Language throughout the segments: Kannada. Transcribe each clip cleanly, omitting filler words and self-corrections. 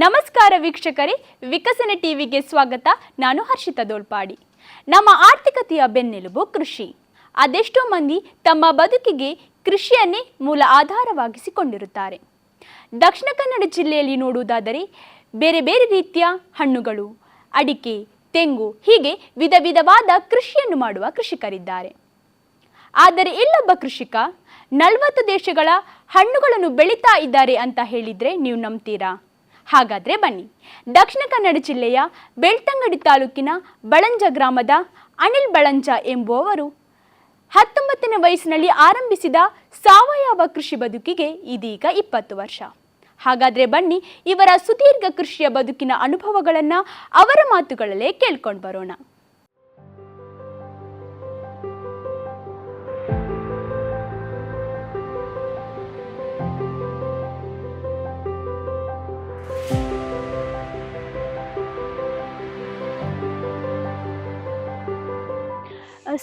ನಮಸ್ಕಾರ ವೀಕ್ಷಕರೇ, ವಿಕಸನ ಟಿವಿಗೆ ಸ್ವಾಗತ. ನಾನು ಹರ್ಷಿತಾ ದೋಳ್ಪಾಡಿ. ನಮ್ಮ ಆರ್ಥಿಕತೆಯ ಬೆನ್ನೆಲುಬು ಕೃಷಿ. ಅದೆಷ್ಟೋ ಮಂದಿ ತಮ್ಮ ಬದುಕಿಗೆ ಕೃಷಿಯನ್ನೇ ಮೂಲ ಆಧಾರವಾಗಿಸಿಕೊಂಡಿರುತ್ತಾರೆ. ದಕ್ಷಿಣ ಕನ್ನಡ ಜಿಲ್ಲೆಯಲ್ಲಿ ನೋಡುವುದಾದರೆ ಬೇರೆ ಬೇರೆ ರೀತಿಯ ಹಣ್ಣುಗಳು, ಅಡಿಕೆ, ತೆಂಗು ಹೀಗೆ ವಿಧ ವಿಧವಾದ ಕೃಷಿಯನ್ನು ಮಾಡುವ ಕೃಷಿಕರಿದ್ದಾರೆ. ಆದರೆ ಇಲ್ಲೊಬ್ಬ ಕೃಷಿಕ 40 ದೇಶಗಳ ಹಣ್ಣುಗಳನ್ನು ಬೆಳೀತಾ ಇದ್ದಾರೆ ಅಂತ ಹೇಳಿದರೆ ನೀವು ನಂಬ್ತೀರಾ? ಹಾಗಾದರೆ ಬನ್ನಿ, ದಕ್ಷಿಣ ಕನ್ನಡ ಜಿಲ್ಲೆಯ ಬೆಳ್ತಂಗಡಿ ತಾಲೂಕಿನ ಬಳಂಜ ಗ್ರಾಮದ ಅನಿಲ್ ಬಳಂಜ ಎಂಬುವವರು 19ನೇ ವಯಸ್ಸಿನಲ್ಲಿ ಆರಂಭಿಸಿದ ಸಾವಯವ ಕೃಷಿ ಬದುಕಿಗೆ ಇದೀಗ 20 ವರ್ಷ. ಹಾಗಾದರೆ ಬನ್ನಿ, ಇವರ ಸುದೀರ್ಘ ಕೃಷಿಯ ಬದುಕಿನ ಅನುಭವಗಳನ್ನು ಅವರ ಮಾತುಗಳಲ್ಲೇ ಕೇಳ್ಕೊಂಡು ಬರೋಣ.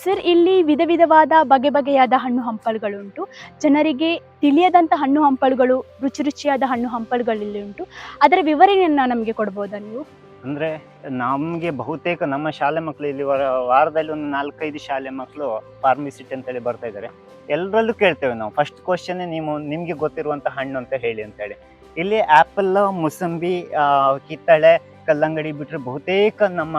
ಸರ್, ಇಲ್ಲಿ ವಿಧ ವಿಧವಾದ ಬಗೆ ಬಗೆಯಾದ ಹಣ್ಣು ಹಂಪಲುಗಳುಂಟು. ಜನರಿಗೆ ತಿಳಿಯದಂಥ ಹಣ್ಣು ಹಂಪಲುಗಳು, ರುಚಿ ರುಚಿಯಾದ ಹಣ್ಣು ಹಂಪಲುಗಳಲ್ಲಿ ಉಂಟು. ಅದರ ವಿವರಣೆಯನ್ನು ನಮಗೆ ಕೊಡ್ಬೋದಾ ನೀವು? ಅಂದರೆ ನಮಗೆ ಬಹುತೇಕ ನಮ್ಮ ಶಾಲೆ ಮಕ್ಕಳು ಇಲ್ಲಿ ವಾರದಲ್ಲಿ ಒಂದು 4-5 ಶಾಲೆ ಮಕ್ಕಳು ಫಾರ್ಮಿಸಿಟಿ ಅಂತೇಳಿ ಬರ್ತಾ ಇದ್ದಾರೆ. ಎಲ್ಲರಲ್ಲೂ ಕೇಳ್ತೇವೆ ನಾವು, ಫಸ್ಟ್ ಕ್ವಶನ್ನೇ ನಿಮಗೆ ಗೊತ್ತಿರುವಂಥ ಹಣ್ಣು ಅಂತ ಹೇಳಿ ಅಂತೇಳಿ. ಇಲ್ಲಿ ಆ್ಯಪಲ್, ಮುಸಂಬಿ, ಕಿತ್ತಳೆ, ಕಲ್ಲಂಗಡಿ ಬಿಟ್ಟರೆ ಬಹುತೇಕ ನಮ್ಮ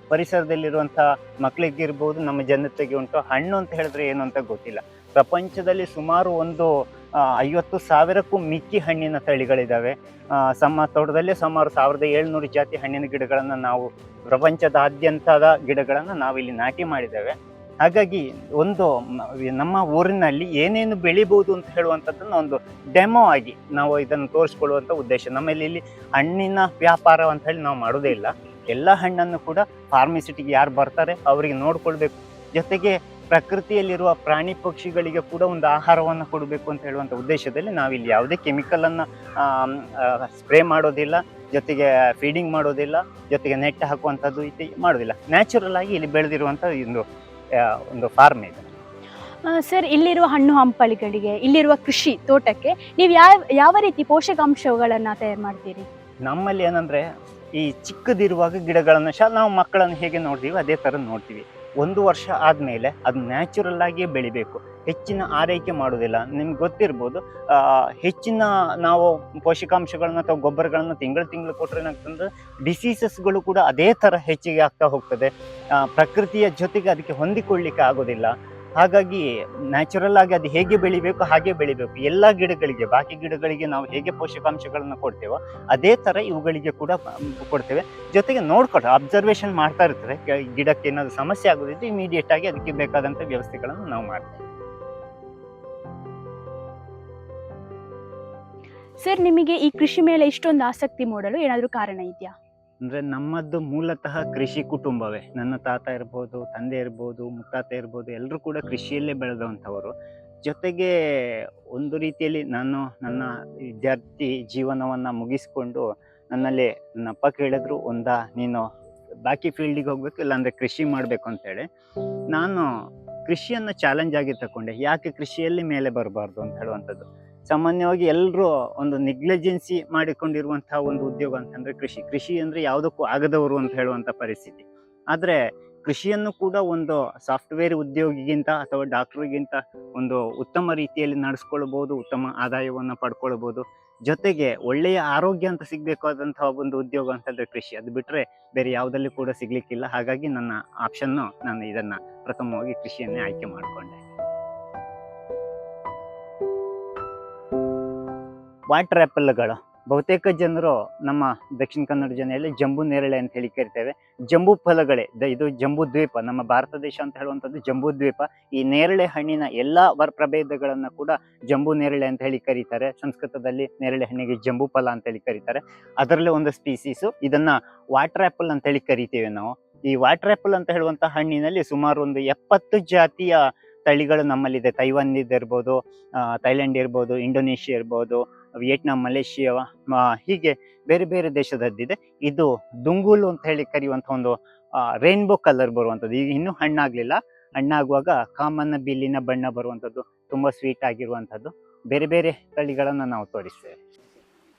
ಪರಿಸರದಲ್ಲಿರುವಂಥ ಮಕ್ಕಳಿಗಿರ್ಬೋದು, ನಮ್ಮ ಜನತೆಗೆ ಉಂಟು. ಹಣ್ಣು ಅಂತ ಹೇಳಿದ್ರೆ ಏನು ಅಂತ ಗೊತ್ತಿಲ್ಲ. ಪ್ರಪಂಚದಲ್ಲಿ ಸುಮಾರು ಒಂದು 50,000ಕ್ಕೂ ಮಿಕ್ಕಿ ಹಣ್ಣಿನ ತಳಿಗಳಿದ್ದಾವೆ. ನಮ್ಮ ತೋಟದಲ್ಲೇ ಸುಮಾರು 1700 ಜಾತಿ ಹಣ್ಣಿನ ಗಿಡಗಳನ್ನು ನಾವು, ಪ್ರಪಂಚದಾದ್ಯಂತದ ಗಿಡಗಳನ್ನು ನಾವಿಲ್ಲಿ ನಾಟಿ ಮಾಡಿದ್ದೇವೆ. ಹಾಗಾಗಿ ಒಂದು ನಮ್ಮ ಊರಿನಲ್ಲಿ ಏನೇನು ಬೆಳಿಬೋದು ಅಂತ ಹೇಳುವಂಥದ್ದನ್ನು ಒಂದು ಡೆಮೋ ಆಗಿ ನಾವು ಇದನ್ನು ತೋರಿಸ್ಕೊಳ್ಳುವಂಥ ಉದ್ದೇಶ. ನಮ್ಮಲ್ಲಿ ಇಲ್ಲಿ ಹಣ್ಣಿನ ವ್ಯಾಪಾರ ಅಂತ ಹೇಳಿ ನಾವು ಮಾಡೋದೇ ಇಲ್ಲ. ಎಲ್ಲ ಹಣ್ಣನ್ನು ಕೂಡ ಫಾರ್ಮಿಸಿಟಿಗೆ ಯಾರು ಬರ್ತಾರೆ ಅವರಿಗೆ ನೋಡ್ಕೊಳ್ಬೇಕು, ಜೊತೆಗೆ ಪ್ರಕೃತಿಯಲ್ಲಿರುವ ಪ್ರಾಣಿ ಪಕ್ಷಿಗಳಿಗೆ ಕೂಡ ಒಂದು ಆಹಾರವನ್ನು ಕೊಡಬೇಕು ಅಂತ ಹೇಳುವಂಥ ಉದ್ದೇಶದಲ್ಲಿ ನಾವಿಲ್ಲಿ ಯಾವುದೇ ಕೆಮಿಕಲನ್ನು ಸ್ಪ್ರೇ ಮಾಡೋದಿಲ್ಲ, ಜೊತೆಗೆ ಫೀಡಿಂಗ್ ಮಾಡೋದಿಲ್ಲ, ಜೊತೆಗೆ ನೆಟ್ ಹಾಕುವಂಥದ್ದು ಇದು ಮಾಡೋದಿಲ್ಲ. ನ್ಯಾಚುರಲ್ ಆಗಿ ಇಲ್ಲಿ ಬೆಳೆದಿರುವಂಥ ಒಂದು ಫಾರ್ಮ್ ಇದೆ. ಸರ್, ಇಲ್ಲಿರುವ ಹಣ್ಣು ಹಂಪಲುಗಳಿಗೆ, ಇಲ್ಲಿರುವ ಕೃಷಿ ತೋಟಕ್ಕೆ ನೀವು ಯಾವ ರೀತಿ ಪೋಷಕಾಂಶಗಳನ್ನು ತಯಾರು ಮಾಡ್ತೀರಿ? ನಮ್ಮಲ್ಲಿ ಏನಂದರೆ, ಈ ಚಿಕ್ಕದಿರುವಾಗ ಗಿಡಗಳನ್ನು ನಾವು ಮಕ್ಕಳನ್ನು ಹೇಗೆ ನೋಡ್ತೀವಿ ಅದೇ ಥರ ನೋಡ್ತೀವಿ. 1 ವರ್ಷ ಆದಮೇಲೆ ಅದು ನ್ಯಾಚುರಲ್ ಆಗಿಯೇ ಬೆಳಿಬೇಕು. ಹೆಚ್ಚಿನ ಆರೈಕೆ ಮಾಡೋದಿಲ್ಲ. ನಿಮ್ಗೆ ಗೊತ್ತಿರ್ಬೋದು, ಹೆಚ್ಚಿನ ನಾವು ಪೋಷಕಾಂಶಗಳನ್ನ ಅಥವಾ ಗೊಬ್ಬರಗಳನ್ನು ತಿಂಗಳು ಕೊಟ್ಟರೆ ಏನಾಗ್ತಂದ್ರೆ ಡಿಸೀಸಸ್ಗಳು ಕೂಡ ಅದೇ ಥರ ಹೆಚ್ಚಿಗೆ ಆಗ್ತಾ ಹೋಗ್ತದೆ. ಪ್ರಕೃತಿಯ ಜೊತೆಗೆ ಅದಕ್ಕೆ ಹೊಂದಿಕೊಳ್ಳಿಕ್ಕೆ ಆಗೋದಿಲ್ಲ. ಹಾಗಾಗಿ ನ್ಯಾಚುರಲ್ ಆಗಿ ಅದು ಹೇಗೆ ಬೆಳಿಬೇಕು ಹಾಗೆ ಬೆಳಿಬೇಕು. ಎಲ್ಲ ಗಿಡಗಳಿಗೆ, ಬಾಕಿ ಗಿಡಗಳಿಗೆ ನಾವು ಹೇಗೆ ಪೋಷಕಾಂಶಗಳನ್ನು ಕೊಡ್ತೇವೋ ಅದೇ ಥರ ಇವುಗಳಿಗೆ ಕೂಡ ಕೊಡ್ತೇವೆ. ಜೊತೆಗೆ ನೋಡ್ಕೊಂಡು ಅಬ್ಸರ್ವೇಷನ್ ಮಾಡ್ತಾ ಇರ್ತಾರೆ. ಗಿಡಕ್ಕೆ ಏನಾದರೂ ಸಮಸ್ಯೆ ಆಗೋದಿದ್ರೆ ಇಮಿಡಿಯೇಟ್ ಆಗಿ ಅದಕ್ಕೆ ಬೇಕಾದಂಥ ವ್ಯವಸ್ಥೆಗಳನ್ನು ನಾವು ಮಾಡ್ತೇವೆ. ಸರ್, ನಿಮಗೆ ಈ ಕೃಷಿ ಮೇಲೆ ಇಷ್ಟೊಂದು ಆಸಕ್ತಿ ಮೂಡಲು ಏನಾದರೂ ಕಾರಣ ಇದೆಯಾ? ಅಂದರೆ ನಮ್ಮದು ಮೂಲತಃ ಕೃಷಿ ಕುಟುಂಬವೇ. ನನ್ನ ತಾತ ಇರ್ಬೋದು, ತಂದೆ ಇರ್ಬೋದು, ಮುತ್ತಾತ ಇರ್ಬೋದು, ಎಲ್ಲರೂ ಕೂಡ ಕೃಷಿಯಲ್ಲೇ ಬೆಳೆದಂಥವರು. ಜೊತೆಗೆ ಒಂದು ರೀತಿಯಲ್ಲಿ ನಾನು ನನ್ನ ವಿದ್ಯಾರ್ಥಿ ಜೀವನವನ್ನು ಮುಗಿಸ್ಕೊಂಡು ನನ್ನಲ್ಲಿ ನನ್ನಪ್ಪ ಕೇಳಿದ್ರು, ನೀನು ಬಾಕಿ ಫೀಲ್ಡಿಗೆ ಹೋಗ್ಬೇಕು, ಇಲ್ಲಾಂದರೆ ಕೃಷಿ ಮಾಡಬೇಕು ಅಂತೇಳಿ. ನಾನು ಕೃಷಿಯನ್ನು ಚಾಲೆಂಜ್ ಆಗಿ ತಗೊಂಡೆ. ಯಾಕೆ ಕೃಷಿಯಲ್ಲಿ ಮೇಲೆ ಬರಬಾರ್ದು ಅಂತ ಹೇಳುವಂಥದ್ದು. ಸಾಮಾನ್ಯವಾಗಿ ಎಲ್ಲರೂ ಒಂದು ನೆಗ್ಲಿಜೆನ್ಸಿ ಮಾಡಿಕೊಂಡಿರುವಂತಹ ಒಂದು ಉದ್ಯೋಗ ಅಂತಂದರೆ ಕೃಷಿ ಅಂದರೆ ಯಾವುದಕ್ಕೂ ಆಗದವರು ಅಂತ ಹೇಳುವಂಥ ಪರಿಸ್ಥಿತಿ. ಆದರೆ ಕೃಷಿಯನ್ನು ಕೂಡ ಒಂದು ಸಾಫ್ಟ್ವೇರ್ ಉದ್ಯೋಗಿಗಿಂತ ಅಥವಾ ಡಾಕ್ಟ್ರಿಗಿಂತ ಒಂದು ಉತ್ತಮ ರೀತಿಯಲ್ಲಿ ನಡೆಸ್ಕೊಳ್ಬೋದು, ಉತ್ತಮ ಆದಾಯವನ್ನು ಪಡ್ಕೊಳ್ಬೋದು. ಜೊತೆಗೆ ಒಳ್ಳೆಯ ಆರೋಗ್ಯ ಅಂತ ಸಿಗಬೇಕಾದಂತಹ ಒಂದು ಉದ್ಯೋಗ ಅಂತಂದರೆ ಕೃಷಿ. ಅದು ಬಿಟ್ಟರೆ ಬೇರೆ ಯಾವುದಲ್ಲಿ ಕೂಡ ಸಿಗಲಿಕ್ಕಿಲ್ಲ. ಹಾಗಾಗಿ ನನ್ನ ಆಪ್ಷನ್ನು ನಾನು ಇದನ್ನು ಪ್ರಥಮವಾಗಿ ಕೃಷಿಯನ್ನೇ ಆಯ್ಕೆ ಮಾಡಿಕೊಂಡೆ. ವಾಟರ್ ಆ್ಯಪಲ್ಗಳು ಬಹುತೇಕ ಜನರು ನಮ್ಮ ದಕ್ಷಿಣ ಕನ್ನಡ ಜಿಲ್ಲೆಯಲ್ಲಿ ಜಂಬೂ ನೇರಳೆ ಅಂತ ಹೇಳಿ ಕರಿತೇವೆ. ಜಂಬೂ ಫಲಗಳೇ ಇದು ಜಂಬೂ ದ್ವೀಪ. ನಮ್ಮ ಭಾರತ ದೇಶ ಅಂತ ಹೇಳುವಂಥದ್ದು ಜಂಬೂ ದ್ವೀಪ. ಈ ನೇರಳೆ ಹಣ್ಣಿನ ಎಲ್ಲ ಪ್ರಭೇದಗಳನ್ನು ಕೂಡ ಜಂಬೂ ನೇರಳೆ ಅಂತ ಹೇಳಿ ಕರೀತಾರೆ. ಸಂಸ್ಕೃತದಲ್ಲಿ ನೇರಳೆ ಹಣ್ಣಿಗೆ ಜಂಬೂ ಫಲ ಅಂತೇಳಿ ಕರೀತಾರೆ. ಅದರಲ್ಲೇ ಒಂದು ಸ್ಪೀಸೀಸು. ಇದನ್ನು ವಾಟರ್ ಆ್ಯಪಲ್ ಅಂತೇಳಿ ಕರಿತೇವೆ ನಾವು. ಈ ವಾಟರ್ ಆ್ಯಪಲ್ ಅಂತ ಹೇಳುವಂಥ ಹಣ್ಣಿನಲ್ಲಿ ಸುಮಾರು ಒಂದು 70 ಜಾತಿಯ ತಳಿಗಳು ನಮ್ಮಲ್ಲಿದೆ. ತೈವಾನ್ ಇರ್ಬೋದು, ಥೈಲ್ಯಾಂಡ್ ಇರ್ಬೋದು, ಇಂಡೋನೇಷ್ಯಾ ಇರ್ಬೋದು, ವಿಯೆಟ್ನಾಂ, ಮಲೇಷಿಯಾ, ಹೀಗೆ ಬೇರೆ ಬೇರೆ ದೇಶದದ್ದಿದೆ. ಇದು ದುಂಗುಲು ಅಂತ ಹೇಳಿ ಕರೆಯುವಂಥ ಒಂದು ರೈನ್ಬೋ ಕಲರ್ ಬರುವಂಥದ್ದು. ಈಗ ಇನ್ನೂ ಹಣ್ಣಾಗಲಿಲ್ಲ. ಹಣ್ಣಾಗುವಾಗ ಕಾಮನ್ನ ಬಿಲ್ಲಿನ ಬಣ್ಣ ಬರುವಂಥದ್ದು, ತುಂಬ ಸ್ವೀಟ್ ಆಗಿರುವಂಥದ್ದು ಬೇರೆ ಬೇರೆ ತಳಿಗಳನ್ನು ನಾವು ತೋರಿಸ್ತೇವೆ.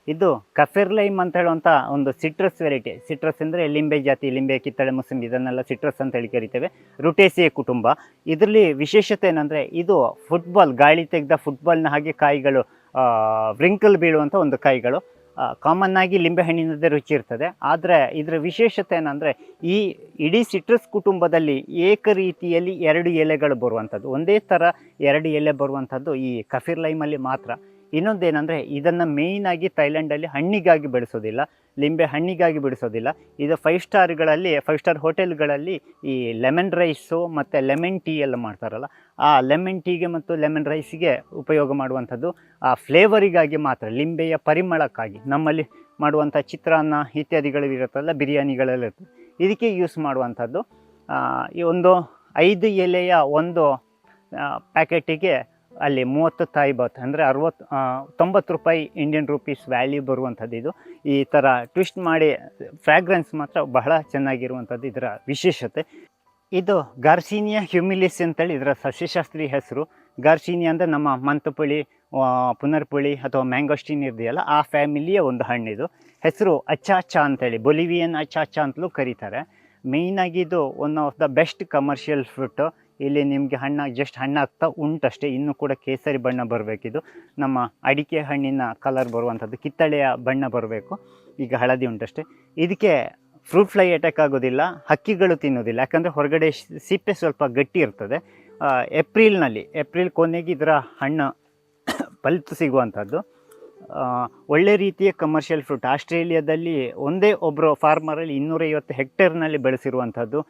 ಇದು ಕಫಿರ್ ಲೈಮ್ ಅಂತ ಹೇಳುವಂಥ ಒಂದು ಸಿಟ್ರಸ್ ವೆರೈಟಿ. ಸಿಟ್ರಸ್ ಅಂದರೆ ಲಿಂಬೆ ಜಾತಿ, ಲಿಂಬೆ, ಕಿತ್ತಳೆ, ಮುಸಂಬಿ ಇದನ್ನೆಲ್ಲ ಸಿಟ್ರಸ್ ಅಂತ ಹೇಳಿ ಕರಿತೇವೆ. ರುಟೇಸಿಯೇ ಕುಟುಂಬ. ಇದರಲ್ಲಿ ವಿಶೇಷತೆ ಏನಂದರೆ ಇದು ಫುಟ್ಬಾಲ್, ಗಾಳಿ ತೆಗೆದ ಫುಟ್ಬಾಲ್ನ ಹಾಗೆ ಕಾಯಿಗಳು ವ್ರಿಂಕಲ್ ಬೀಳುವಂಥ ಒಂದು ಕಾಯಿಗಳು. ಕಾಮನ್ ಆಗಿ ಲಿಂಬೆ ಹಣ್ಣಿನದೇ ರುಚಿ ಇರ್ತದೆ. ಆದರೆ ಇದರ ವಿಶೇಷತೆ ಏನಂದರೆ ಈ ಇಡೀ ಸಿಟ್ರಸ್ ಕುಟುಂಬದಲ್ಲಿ ಏಕ ರೀತಿಯಲ್ಲಿ 2 ಎಲೆಗಳು ಬರುವಂಥದ್ದು, ಒಂದೇ ಥರ 2 ಎಲೆ ಬರುವಂಥದ್ದು ಈ ಕಫಿರ್ ಲೈಮಲ್ಲಿ ಮಾತ್ರ. ಇನ್ನೊಂದೇನೆಂದರೆ ಇದನ್ನು ಮೇಯ್ನಾಗಿ ಥೈಲ್ಯಾಂಡಲ್ಲಿ ಹಣ್ಣಿಗಾಗಿ ಬೆಳೆಸೋದಿಲ್ಲ, ಲಿಂಬೆ ಹಣ್ಣಿಗಾಗಿ ಬೆಳೆಸೋದಿಲ್ಲ. ಇದು 5 ಸ್ಟಾರ್ ಹೋಟೆಲ್ಗಳಲ್ಲಿ ಈ ಲೆಮನ್ ರೈಸು ಮತ್ತು ಲೆಮನ್ ಟೀ ಎಲ್ಲ ಮಾಡ್ತಾರಲ್ಲ, ಆ ಲೆಮನ್ ಟೀಗೆ ಮತ್ತು ಲೆಮನ್ ರೈಸಿಗೆ ಉಪಯೋಗ ಮಾಡುವಂಥದ್ದು. ಆ ಫ್ಲೇವರಿಗಾಗಿ ಮಾತ್ರ, ಲಿಂಬೆಯ ಪರಿಮಳಕ್ಕಾಗಿ. ನಮ್ಮಲ್ಲಿ ಮಾಡುವಂಥ ಚಿತ್ರಾನ್ನ ಇತ್ಯಾದಿಗಳು ಇರುತ್ತಲ್ಲ, ಬಿರಿಯಾನಿಗಳೆಲ್ಲ ಇರ್ತದೆ, ಇದಕ್ಕೆ ಯೂಸ್ ಮಾಡುವಂಥದ್ದು. ಈ ಒಂದು 5 ಎಲೆಯ ಒಂದು ಪ್ಯಾಕೆಟಿಗೆ ಅಲ್ಲಿ 30 ಥಾಯ್ ಬಾತ್ ಅಂದರೆ 90 ರೂಪಾಯಿ ಇಂಡಿಯನ್ ರುಪೀಸ್ ವ್ಯಾಲ್ಯೂ ಬರುವಂಥದ್ದು. ಇದು ಈ ಥರ ಟ್ವಿಸ್ಟ್ ಮಾಡಿ ಫ್ರ್ಯಾಗ್ರೆನ್ಸ್ ಮಾತ್ರ ಬಹಳ ಚೆನ್ನಾಗಿರುವಂಥದ್ದು ಇದರ ವಿಶೇಷತೆ. ಇದು ಗಾರ್ಸಿನಿಯಾ ಹ್ಯುಮಿಲಿಸ್ ಅಂತೇಳಿ ಇದರ ಸಸ್ಯಶಾಸ್ತ್ರೀಯ ಹೆಸರು. ಗಾರ್ಸಿನಿಯಾ ಅಂದರೆ ನಮ್ಮ ಮಂತುಪುಳಿ, ಪುನರ್ಪುಳಿ ಅಥವಾ ಮ್ಯಾಂಗೋಸ್ಟಿನ್ ಇದೆಯಲ್ಲ, ಆ ಫ್ಯಾಮಿಲಿಯ ಒಂದು ಹಣ್ಣಿದು. ಹೆಸರು ಅಚಾಚಾ ಅಂತೇಳಿ, ಬೊಲಿವಿಯನ್ ಅಚಾಚಾ ಅಂತಲೂ ಕರೀತಾರೆ. ಮೇಯ್ನಾಗಿ ಇದು one of the best commercial fruit. ಇಲ್ಲಿ ನಿಮಗೆ ಜಸ್ಟ್ ಹಣ್ಣಾಗ್ತಾ ಉಂಟಷ್ಟೇ, ಇನ್ನೂ ಕೂಡ ಕೇಸರಿ ಬಣ್ಣ ಬರಬೇಕಿದು. ನಮ್ಮ ಅಡಿಕೆ ಹಣ್ಣಿನ ಕಲರ್ ಬರುವಂಥದ್ದು, ಕಿತ್ತಳೆಯ ಬಣ್ಣ ಬರಬೇಕು. ಈಗ ಹಳದಿ ಉಂಟಷ್ಟೇ. ಇದಕ್ಕೆ ಫ್ರೂಟ್ ಫ್ಲೈ ಅಟ್ಯಾಕ್ ಆಗೋದಿಲ್ಲ, ಹಕ್ಕಿಗಳು ತಿನ್ನೋದಿಲ್ಲ, ಯಾಕಂದರೆ ಹೊರಗಡೆ ಸಿಪ್ಪೆ ಸ್ವಲ್ಪ ಗಟ್ಟಿ ಇರ್ತದೆ. ಏಪ್ರಿಲ್ ಕೊನೆಗೆ ಇದರ ಹಣ್ಣು ಫಲಿತು ಸಿಗುವಂಥದ್ದು. ಒಳ್ಳೆ ರೀತಿಯ ಕಮರ್ಷಿಯಲ್ ಫ್ರೂಟ್. ಆಸ್ಟ್ರೇಲಿಯಾದಲ್ಲಿ ಒಂದೇ ಒಬ್ಬರು ಫಾರ್ಮರಲ್ಲಿ 250 ಹೆಕ್ಟೇರ್ನಲ್ಲಿ ಬೆಳೆಸಿರುವಂಥದ್ದು.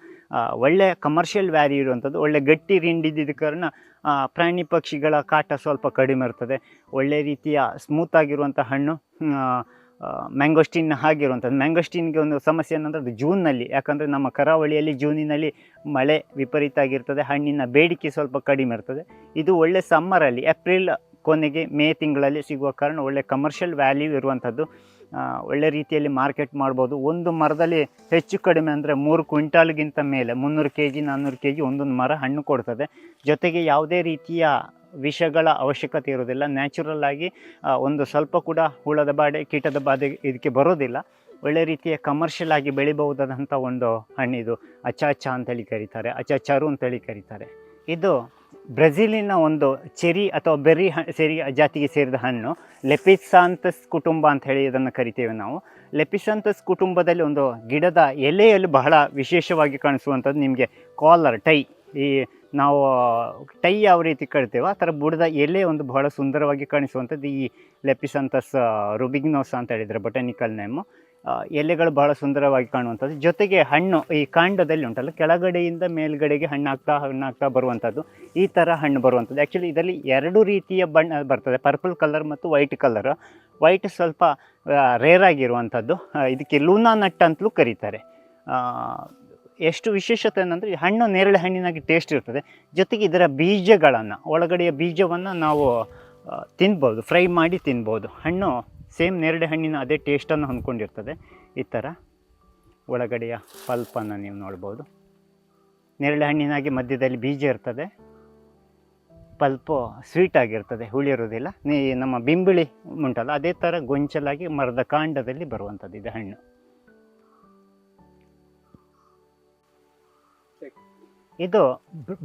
ಒಳ್ಳೆ ಕಮರ್ಷಿಯಲ್ ವ್ಯಾಲ್ಯೂ ಇರುವಂಥದ್ದು. ಒಳ್ಳೆ ಗಟ್ಟಿ ರಿಂಡಿದ್ದ ಕಾರಣ ಪ್ರಾಣಿ ಪಕ್ಷಿಗಳ ಕಾಟ ಸ್ವಲ್ಪ ಕಡಿಮೆ ಇರ್ತದೆ. ಒಳ್ಳೆ ರೀತಿಯ ಸ್ಮೂತಾಗಿರುವಂಥ ಹಣ್ಣು. ಮ್ಯಾಂಗೋಸ್ಟಿನ್ ಆಗಿರುವಂಥದ್ದು. ಮ್ಯಾಂಗೋಸ್ಟಿನ್ಗೆ ಒಂದು ಸಮಸ್ಯೆ ಏನಂದರೆ ಅದು ಜೂನ್ನಲ್ಲಿ, ಯಾಕಂದರೆ ನಮ್ಮ ಕರಾವಳಿಯಲ್ಲಿ ಜೂನಿನಲ್ಲಿ ಮಳೆ ವಿಪರೀತ ಆಗಿರ್ತದೆ, ಹಣ್ಣಿನ ಬೇಡಿಕೆ ಸ್ವಲ್ಪ ಕಡಿಮೆ ಇರ್ತದೆ. ಇದು ಒಳ್ಳೆ ಸಮ್ಮರಲ್ಲಿ ಏಪ್ರಿಲ್ ಕೊನೆಗೆ ಮೇ ತಿಂಗಳಲ್ಲಿ ಸಿಗುವ ಕಾರಣ ಒಳ್ಳೆ ಕಮರ್ಷಿಯಲ್ ವ್ಯಾಲ್ಯೂ ಇರುವಂಥದ್ದು. ಒಳ್ಳೆ ರೀತಿಯಲ್ಲಿ ಮಾರ್ಕೆಟ್ ಮಾಡ್ಬೋದು. ಒಂದು ಮರದಲ್ಲಿ ಹೆಚ್ಚು ಕಡಿಮೆ ಅಂದರೆ 3 ಕ್ವಿಂಟಾಲ್ಗಿಂತ ಮೇಲೆ 300 kg 400 kg ಒಂದೊಂದು ಮರ ಹಣ್ಣು ಕೊಡ್ತದೆ. ಜೊತೆಗೆ ಯಾವುದೇ ರೀತಿಯ ವಿಷಗಳ ಅವಶ್ಯಕತೆ ಇರೋದಿಲ್ಲ. ನ್ಯಾಚುರಲ್ ಆಗಿ ಒಂದು ಸ್ವಲ್ಪ ಕೂಡ ಹುಳದ ಬಾಧೆ, ಕೀಟದ ಬಾಧೆ ಇದಕ್ಕೆ ಬರೋದಿಲ್ಲ. ಒಳ್ಳೆ ರೀತಿಯ ಕಮರ್ಷಿಯಲ್ ಆಗಿ ಬೆಳಿಬಹುದಾದಂಥ ಒಂದು ಹಣ್ಣಿದು. ಅಚಾಚಾ ಅಂತೇಳಿ ಕರೀತಾರೆ, ಅಚಾಚಾರು ಅಂತೇಳಿ ಕರೀತಾರೆ. ಇದು ಬ್ರೆಜಿಲಿನ ಒಂದು ಚೆರಿ ಅಥವಾ ಬೆರ್ರಿ ಸೆರಿ ಜಾತಿಗೆ ಸೇರಿದ ಹಣ್ಣು. ಲೆಪಿಸಾಂಥಸ್ ಕುಟುಂಬ ಅಂತ ಹೇಳಿ ಇದನ್ನು ಕರಿತೇವೆ ನಾವು. ಲೆಪಿಸಾಂಥಸ್ ಕುಟುಂಬದಲ್ಲಿ ಒಂದು ಗಿಡದ ಎಲೆಯಲ್ಲಿ ಬಹಳ ವಿಶೇಷವಾಗಿ ಕಾಣಿಸುವಂಥದ್ದು ನಿಮಗೆ ಕಾಲರ್, ಟೈ. ಈ ನಾವು ಟೈ ಯಾವ ರೀತಿ ಕರಿತೇವೆ ಆ ಥರ ಬುಡದ ಎಲೆ ಒಂದು ಬಹಳ ಸುಂದರವಾಗಿ ಕಾಣಿಸುವಂಥದ್ದು ಈ ಲೆಪಿಸಾಂಥಸ್ ರುಬಿಗ್ನೋಸ ಅಂತ ಹೇಳಿದರೆ ಬೊಟಾನಿಕಲ್ ನೇಮು. ಎಲೆಗಳು ಬಹಳ ಸುಂದರವಾಗಿ ಕಾಣುವಂಥದ್ದು. ಜೊತೆಗೆ ಹಣ್ಣು ಈ ಕಾಂಡದಲ್ಲಿ ಉಂಟಲ್ಲ, ಕೆಳಗಡೆಯಿಂದ ಮೇಲ್ಗಡೆಗೆ ಹಣ್ಣಾಗ್ತಾ ಬರುವಂಥದ್ದು. ಈ ಥರ ಹಣ್ಣು ಬರುವಂಥದ್ದು. ಆ್ಯಕ್ಚುಲಿ ಇದರಲ್ಲಿ 2 ರೀತಿಯ ಬಣ್ಣ ಬರ್ತದೆ, ಪರ್ಪಲ್ ಕಲರ್ ಮತ್ತು ವೈಟ್ ಕಲರ್. ವೈಟ್ ಸ್ವಲ್ಪ ರೇರ್ ಆಗಿರುವಂಥದ್ದು. ಇದಕ್ಕೆ ಲೂನಾ ನಟ್ ಅಂತಲೂ ಕರೀತಾರೆ. ಎಷ್ಟು ವಿಶೇಷತೆ ಏನಂದರೆ ಹಣ್ಣು ನೇರಳೆ ಹಣ್ಣಿನಾಗಿ ಟೇಸ್ಟ್ ಇರ್ತದೆ. ಜೊತೆಗೆ ಇದರ ಬೀಜಗಳನ್ನು, ಒಳಗಡೆಯ ಬೀಜವನ್ನು ನಾವು ತಿನ್ಬೋದು, ಫ್ರೈ ಮಾಡಿ ತಿನ್ಬೋದು. ಹಣ್ಣು ಸೇಮ್ ನೇರಳೆ ಹಣ್ಣಿನ ಅದೇ ಟೇಸ್ಟನ್ನು ಹೊಂದ್ಕೊಂಡಿರ್ತದೆ. ಈ ಥರ ಒಳಗಡೆಯ ಪಲ್ಪನ್ನು ನೀವು ನೋಡ್ಬೋದು. ನೇರಳೆ ಹಣ್ಣಿನಾಗಿ ಮಧ್ಯದಲ್ಲಿ ಬೀಜ ಇರ್ತದೆ, ಪಲ್ಪು ಸ್ವೀಟ್ ಆಗಿರ್ತದೆ, ಹುಳಿ ಇರೋದಿಲ್ಲ. ನಮ್ಮ ಬಿಂಬಿಳಿ ಉಂಟಲ್ಲ ಅದೇ ಥರ ಗೊಂಚಲಾಗಿ ಮರದ ಕಾಂಡದಲ್ಲಿ ಬರುವಂಥದ್ದು ಇದು ಹಣ್ಣು. ಇದು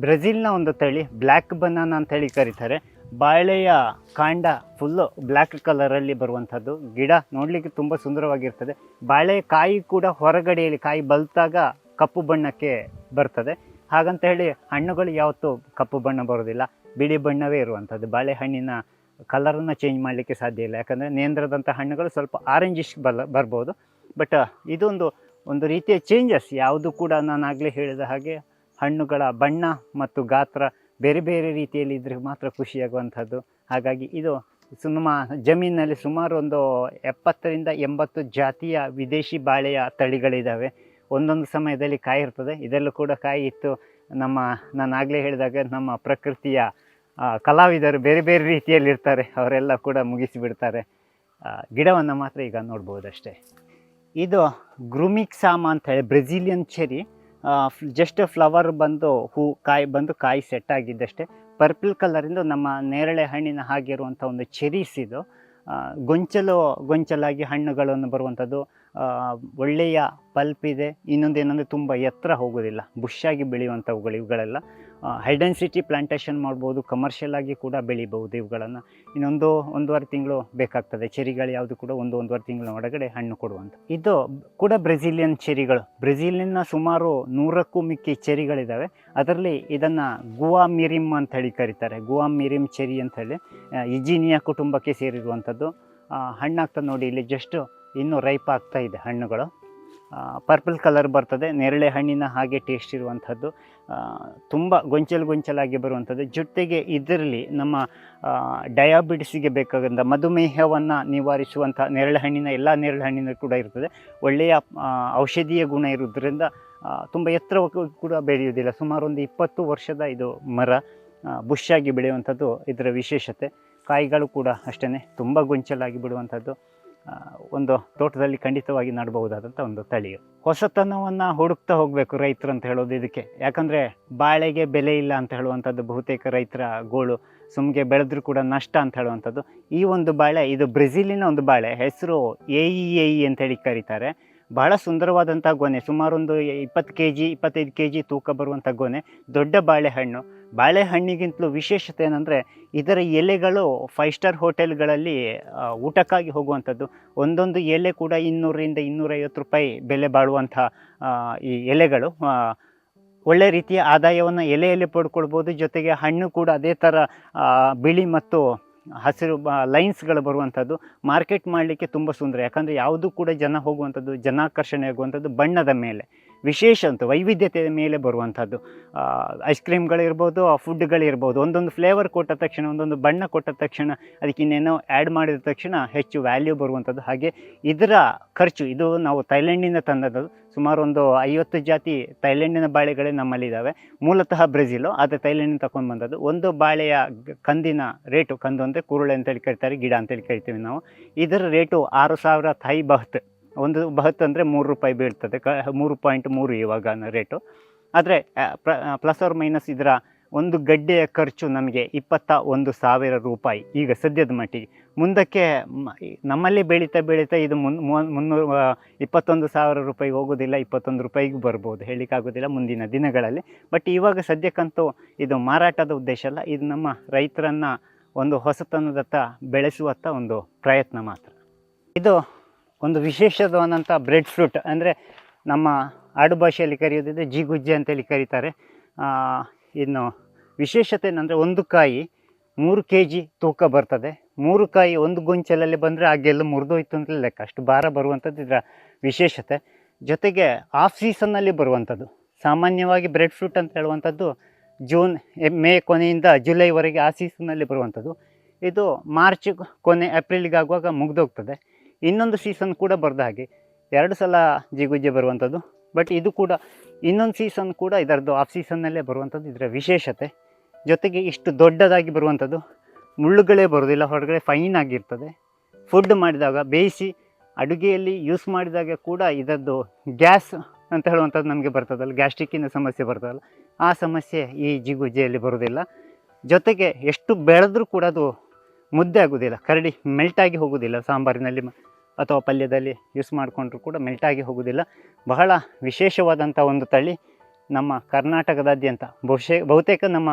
ಬ್ರೆಜಿಲ್ನ ಒಂದು ತಳಿ, ಬ್ಲ್ಯಾಕ್ ಬನಾನಾ ಅಂತ ಹೇಳಿ ಕರೀತಾರೆ. ಬಾಳೆಯ ಕಾಂಡ ಫುಲ್ಲು ಬ್ಲ್ಯಾಕ್ ಕಲರಲ್ಲಿ ಬರುವಂಥದ್ದು. ಗಿಡ ನೋಡಲಿಕ್ಕೆ ತುಂಬ ಸುಂದರವಾಗಿರ್ತದೆ. ಬಾಳೆ ಕಾಯಿ ಕೂಡ ಹೊರಗಡೆಯಲ್ಲಿ ಕಾಯಿ ಬಲ್ತಾಗ ಕಪ್ಪು ಬಣ್ಣಕ್ಕೆ ಬರ್ತದೆ. ಹಾಗಂತ ಹೇಳಿ ಹಣ್ಣುಗಳು ಯಾವತ್ತೂ ಕಪ್ಪು ಬಣ್ಣ ಬರೋದಿಲ್ಲ, ಬಿಳಿ ಬಣ್ಣವೇ ಇರುವಂಥದ್ದು. ಬಾಳೆಹಣ್ಣಿನ ಕಲರನ್ನು ಚೇಂಜ್ ಮಾಡಲಿಕ್ಕೆ ಸಾಧ್ಯ ಇಲ್ಲ, ಯಾಕಂದರೆ ನೇಂದ್ರದಂಥ ಹಣ್ಣುಗಳು ಸ್ವಲ್ಪ ಆರೆಂಜಿಶ್ ಬರ್ಬೋದು. ಬಟ್ ಇದೊಂದು ರೀತಿಯ ಚೇಂಜಸ್. ಯಾವುದು ಕೂಡ ನಾನಾಗಲೇ ಹೇಳಿದ ಹಾಗೆ ಹಣ್ಣುಗಳ ಬಣ್ಣ ಮತ್ತು ಗಾತ್ರ ಬೇರೆ ಬೇರೆ ರೀತಿಯಲ್ಲಿ ಇದ್ರೆ ಮಾತ್ರ ಖುಷಿಯಾಗುವಂಥದ್ದು. ಹಾಗಾಗಿ ಇದು ಜಮೀನಿನಲ್ಲಿ ಸುಮಾರು ಒಂದು 70ರಿಂದ 80 ಜಾತಿಯ ವಿದೇಶಿ ಬಾಳೆಯ ತಳಿಗಳಿದ್ದಾವೆ. ಒಂದೊಂದು ಸಮಯದಲ್ಲಿ ಕಾಯಿ ಇರ್ತದೆ. ಇದರಲ್ಲೂ ಕೂಡ ಕಾಯಿ ಇತ್ತು. ನಾನಾಗಲೇ ಹೇಳಿದಾಗ ನಮ್ಮ ಪ್ರಕೃತಿಯ ಕಲಾವಿದರು ಬೇರೆ ಬೇರೆ ರೀತಿಯಲ್ಲಿ ಇರ್ತಾರೆ, ಅವರೆಲ್ಲ ಕೂಡ ಮುಗಿಸಿಬಿಡ್ತಾರೆ. ಗಿಡವನ್ನು ಮಾತ್ರ ಈಗ ನೋಡ್ಬೋದಷ್ಟೇ. ಇದು ಗ್ರೂಮಿಕ್ಸಾಮ ಅಂತ ಹೇಳಿ ಬ್ರೆಜಿಲಿಯನ್ ಚೆರಿ. ಜಸ್ಟ್ ಫ್ಲವರ್ ಬಂದು ಕಾಯಿ ಸೆಟ್ ಆಗಿದ್ದಷ್ಟೇ. ಪರ್ಪಲ್ ಕಲರಿಂದು ನಮ್ಮ ನೇರಳೆ ಹಣ್ಣಿನ ಹಾಗಿರುವಂಥ ಒಂದು ಚೆರೀಸ್ ಇದು. ಗೊಂಚಲಾಗಿ ಹಣ್ಣುಗಳನ್ನು ಬರುವಂಥದ್ದು. ಒಳ್ಳೆಯ ಪಲ್ಪ್ ಇದೆ. ಇನ್ನೊಂದು ಏನಂದರೆ ತುಂಬ ಎತ್ತರ ಹೋಗೋದಿಲ್ಲ, ಬುಷಾಗಿ ಬೆಳೆಯುವಂಥವುಗಳು ಇವುಗಳೆಲ್ಲ. ಹೈ ಡೆನ್ಸಿಟಿ ಪ್ಲಾಂಟೇಷನ್ ಮಾಡ್ಬೋದು, ಕಮರ್ಷಿಯಲ್ ಆಗಿ ಕೂಡ ಬೆಳಿಬೋದು ಇವುಗಳನ್ನು. ಇನ್ನೊಂದು 1.5 ತಿಂಗಳು ಬೇಕಾಗ್ತದೆ. ಚೆರಿಗಳು ಯಾವುದು ಕೂಡ 1-1.5 ತಿಂಗಳ ಒಳಗಡೆ ಹಣ್ಣು ಕೊಡುವಂಥ. ಇದು ಕೂಡ ಬ್ರೆಜಿಲಿಯನ್ ಚೆರಿಗಳು. ಬ್ರೆಜಿಲಿನ ಸುಮಾರು 100ಕ್ಕೂ ಮಿಕ್ಕಿ ಚೆರಿಗಳಿದ್ದಾವೆ. ಅದರಲ್ಲಿ ಇದನ್ನು ಗುವಾ ಮಿರಿಮ್ ಅಂತ ಹೇಳಿ ಕರೀತಾರೆ. ಗುವಾ ಮಿರಿಮ್ ಚೆರಿ ಅಂತ ಹೇಳಿ ಇಜಿನಿಯಾ ಕುಟುಂಬಕ್ಕೆ ಸೇರಿರುವಂಥದ್ದು. ಹಣ್ಣಾಗ್ತದೆ ನೋಡಿ, ಇಲ್ಲಿ ಜಸ್ಟ್ ಇನ್ನೂ ರೈಪ್ ಆಗ್ತಾ ಇದೆ ಹಣ್ಣುಗಳು. ಪರ್ಪಲ್ ಕಲರ್ ಬರ್ತದೆ, ನೇರಳೆ ಹಣ್ಣಿನ ಹಾಗೆ ಟೇಸ್ಟ್ ಇರುವಂಥದ್ದು. ತುಂಬ ಗೊಂಚಲಾಗಿ ಬರುವಂಥದ್ದು. ಜೊತೆಗೆ ಇದರಲ್ಲಿ ನಮ್ಮ ಡಯಾಬಿಟಿಸ್ಗೆ ಬೇಕಾದಂಥ ಮಧುಮೇಹವನ್ನು ನಿವಾರಿಸುವಂಥ ನೇರಳೆ ಹಣ್ಣಿನ ಎಲ್ಲ ನೇರಳೆ ಹಣ್ಣಿನ ಕೂಡ ಇರ್ತದೆ. ಒಳ್ಳೆಯ ಔಷಧೀಯ ಗುಣ ಇರೋದ್ರಿಂದ ತುಂಬ ಎತ್ತರವಾಗಿ ಕೂಡ ಬೆಳೆಯುವುದಿಲ್ಲ. ಸುಮಾರು ಒಂದು 20 ವರ್ಷದ ಇದು ಮರ, ಬುಷಾಗಿ ಬೆಳೆಯುವಂಥದ್ದು ಇದರ ವಿಶೇಷತೆ. ಕಾಯಿಗಳು ಕೂಡ ಅಷ್ಟೇ ತುಂಬ ಗೊಂಚಲಾಗಿ ಬಿಡುವಂಥದ್ದು. ಒಂದು ತೋಟದಲ್ಲಿ ಖಂಡಿತವಾಗಿ ನಡಬಹುದಾದಂಥ ಒಂದು ತಳಿ. ಹೊಸತನವನ್ನು ಹುಡುಕ್ತಾ ಹೋಗಬೇಕು ರೈತರು ಅಂತ ಹೇಳೋದು ಇದಕ್ಕೆ. ಯಾಕಂದರೆ ಬಾಳೆಗೆ ಬೆಲೆ ಇಲ್ಲ ಅಂತ ಹೇಳುವಂಥದ್ದು ಬಹುತೇಕ ರೈತರ ಗೋಳು. ಸುಮ್ಗೆ ಬೆಳೆದ್ರೂ ಕೂಡ ನಷ್ಟ ಅಂತ ಹೇಳುವಂಥದ್ದು. ಈ ಒಂದು ಬಾಳೆ, ಇದು ಬ್ರೆಜಿಲಿನ ಒಂದು ಬಾಳೆ, ಹೆಸರು AEAE ಅಂತೇಳಿ ಕರೀತಾರೆ. ಬಹಳ ಸುಂದರವಾದಂಥ ಗೊನೆ, ಸುಮಾರು ಒಂದು 20 kg 25 kg ತೂಕ ಬರುವಂಥ ಗೊನೆ, ದೊಡ್ಡ ಬಾಳೆಹಣ್ಣು. ಬಾಳೆಹಣ್ಣಿಗಿಂತಲೂ ವಿಶೇಷತೆ ಏನಂದರೆ ಇದರ ಎಲೆಗಳು 5 ಸ್ಟಾರ್ ಹೋಟೆಲ್ಗಳಲ್ಲಿ ಊಟಕ್ಕಾಗಿ ಹೋಗುವಂಥದ್ದು. ಒಂದೊಂದು ಎಲೆ ಕೂಡ 200ರಿಂದ 250 ರೂಪಾಯಿ ಬೆಲೆ ಬಾಳುವಂಥ ಈ ಎಲೆಗಳು. ಒಳ್ಳೆ ರೀತಿಯ ಆದಾಯವನ್ನು ಎಲೆಯಲ್ಲಿ ಪಡ್ಕೊಳ್ಬೋದು. ಜೊತೆಗೆ ಹಣ್ಣು ಕೂಡ ಅದೇ ಥರ ಬಿಳಿ ಮತ್ತು ಹಸಿರು ಲೈನ್ಸ್ಗಳು ಬರುವಂಥದ್ದು. ಮಾರ್ಕೆಟ್ ಮಾಡಲಿಕ್ಕೆ ತುಂಬ ಸುಂದರ. ಯಾಕಂದರೆ ಯಾವುದೂ ಕೂಡ ಜನ ಹೋಗುವಂಥದ್ದು, ಜನಾಕರ್ಷಣೆ ಆಗುವಂಥದ್ದು ಬಣ್ಣದ ಮೇಲೆ, ವಿಶೇಷ ಅಂತ ವೈವಿಧ್ಯತೆಯ ಮೇಲೆ ಬರುವಂಥದ್ದು. ಐಸ್ ಕ್ರೀಮ್ಗಳಿರ್ಬೋದು, ಫುಡ್ಗಳಿರ್ಬೋದು, ಒಂದೊಂದು ಫ್ಲೇವರ್ ಕೊಟ್ಟ ತಕ್ಷಣ, ಒಂದೊಂದು ಬಣ್ಣ ಕೊಟ್ಟ ತಕ್ಷಣ, ಅದಕ್ಕೆ ಇನ್ನೇನೋ ಆ್ಯಡ್ ಮಾಡಿದ ತಕ್ಷಣ ಹೆಚ್ಚು ವ್ಯಾಲ್ಯೂ ಬರುವಂಥದ್ದು. ಹಾಗೆ ಇದರ ಖರ್ಚು, ಇದು ನಾವು ಥೈಲ್ಯಾಂಡಿಂದ ತಂದದ್ದು. ಸುಮಾರು ಒಂದು 50 ಜಾತಿ ಥೈಲ್ಯಾಂಡಿನ ಬಾಳೆಗಳೇ ನಮ್ಮಲ್ಲಿದ್ದಾವೆ. ಮೂಲತಃ ಬ್ರೆಜಿಲು, ಆದರೆ ಥೈಲ್ಯಾಂಡಿಂದ ತಗೊಂಡು ಬಂದದ್ದು. ಒಂದು ಬಾಳೆಯ ಕಂದಿನ ರೇಟು, ಕಂದು ಅಂದರೆ ಕುರುಳೆ ಅಂತೇಳಿ ಕರಿತಾರೆ, ಗಿಡ ಅಂತೇಳಿ ಕರಿತೀವಿ ನಾವು. ಇದರ ರೇಟು 6,000 ಥೈ ಬಹತ್. ಒಂದು ಬಹತ್ ಅಂದರೆ 3 ರೂಪಾಯಿ ಬೀಳ್ತದೆ, 3.3 ಇವಾಗ ರೇಟು. ಆದರೆ ಪ್ಲಸ್ ಆರ್ ಮೈನಸ್ ಇದರ ಒಂದು ಗಡ್ಡೆಯ ಖರ್ಚು ನಮಗೆ 21,000 ರೂಪಾಯಿ ಈಗ ಸದ್ಯದ ಮಟ್ಟಿಗೆ. ಮುಂದಕ್ಕೆ ನಮ್ಮಲ್ಲಿ ಬೆಳೀತಾ ಇದು 21,000 ರೂಪಾಯಿಗೆ ಹೋಗೋದಿಲ್ಲ, 21 ರೂಪಾಯಿಗೂ ಬರ್ಬೋದು, ಹೇಳಲಿಕ್ಕಾಗೋದಿಲ್ಲ ಮುಂದಿನ ದಿನಗಳಲ್ಲಿ. ಬಟ್ ಇವಾಗ ಸದ್ಯಕ್ಕಂತೂ ಇದು ಮಾರಾಟದ ಉದ್ದೇಶ ಅಲ್ಲ, ಇದು ನಮ್ಮ ರೈತರನ್ನು ಒಂದು ಹೊಸತನದತ್ತ ಬೆಳೆಸುವತ್ತ ಒಂದು ಪ್ರಯತ್ನ ಮಾತ್ರ. ಇದು ಒಂದು ವಿಶೇಷವಾದಂಥ ಬ್ರೆಡ್ ಫ್ರೂಟ್, ಅಂದರೆ ನಮ್ಮ ಆಡು ಭಾಷೆಯಲ್ಲಿ ಕರೆಯೋದಿದೆ ಜಿಗುಜ್ಜೆ ಅಂತೇಳಿ ಕರೀತಾರೆ. ಇನ್ನು ವಿಶೇಷತೆ ಏನಂದರೆ ಒಂದು ಕಾಯಿ 3 kg ತೂಕ ಬರ್ತದೆ. 3 ಕಾಯಿ ಒಂದು ಗೊಂಚಲಲ್ಲಿ ಬಂದರೆ ಆಗೆಲ್ಲ ಮುರಿದೋಯ್ತು ಅಂತ ಲೆಕ್ಕ, ಅಷ್ಟು ಭಾರ ಬರುವಂಥದ್ದು ಇದರ ವಿಶೇಷತೆ. ಜೊತೆಗೆ ಆಫ್ ಸೀಸನ್ನಲ್ಲಿ ಬರುವಂಥದ್ದು. ಸಾಮಾನ್ಯವಾಗಿ ಬ್ರೆಡ್ ಫ್ರೂಟ್ ಅಂತ ಹೇಳುವಂಥದ್ದು ಮೇ ಕೊನೆಯಿಂದ ಜುಲೈವರೆಗೆ ಆ ಸೀಸನ್ನಲ್ಲಿ ಬರುವಂಥದ್ದು. ಇದು ಮಾರ್ಚ್ ಕೊನೆ ಏಪ್ರಿಲ್ಗೆ ಆಗುವಾಗ ಮುಗಿದೋಗ್ತದೆ. ಇನ್ನೊಂದು ಸೀಸನ್ ಕೂಡ ಬರೆದ ಹಾಗೆ 2 ಸಲ ಜಿಗುಜ್ಜೆ ಬರುವಂಥದ್ದು. ಬಟ್ ಇದು ಕೂಡ ಇನ್ನೊಂದು ಸೀಸನ್ ಕೂಡ ಇದರದ್ದು ಆಫ್ ಸೀಸನ್ನಲ್ಲೇ ಬರುವಂಥದ್ದು ಇದರ ವಿಶೇಷತೆ. ಜೊತೆಗೆ ಇಷ್ಟು ದೊಡ್ಡದಾಗಿ ಬರುವಂಥದ್ದು, ಮುಳ್ಳುಗಳೇ ಬರೋದಿಲ್ಲ, ಹೊರಗಡೆ ಫೈನ್ ಆಗಿರ್ತದೆ. ಫುಡ್ ಮಾಡಿದಾಗ, ಬೇಯಿಸಿ ಅಡುಗೆಯಲ್ಲಿ ಯೂಸ್ ಮಾಡಿದಾಗ ಕೂಡ ಇದರದ್ದು ಗ್ಯಾಸ್ ಅಂತ ಹೇಳುವಂಥದ್ದು ನಮಗೆ ಬರ್ತದಲ್ಲ, ಗ್ಯಾಸ್ಟ್ರಿಕ್ಕಿನ ಸಮಸ್ಯೆ ಬರ್ತದಲ್ಲ, ಆ ಸಮಸ್ಯೆ ಈ ಜಿಗುಜ್ಜೆಯಲ್ಲಿ ಬರೋದಿಲ್ಲ. ಜೊತೆಗೆ ಎಷ್ಟು ಬೆಳೆದ್ರೂ ಕೂಡ ಅದು ಮುದ್ದೆ ಆಗೋದಿಲ್ಲ, ಕರಡಿ ಮೆಲ್ಟಾಗಿ ಹೋಗೋದಿಲ್ಲ. ಸಾಂಬಾರಿನಲ್ಲಿ ಅಥವಾ ಪಲ್ಯದಲ್ಲಿ ಯೂಸ್ ಮಾಡಿಕೊಂಡ್ರೂ ಕೂಡ ಮೆಲ್ಟಾಗಿ ಹೋಗೋದಿಲ್ಲ. ಬಹಳ ವಿಶೇಷವಾದಂಥ ಒಂದು ತಳಿ ನಮ್ಮ ಕರ್ನಾಟಕದಾದ್ಯಂತ, ಬಹುತೇಕ ನಮ್ಮ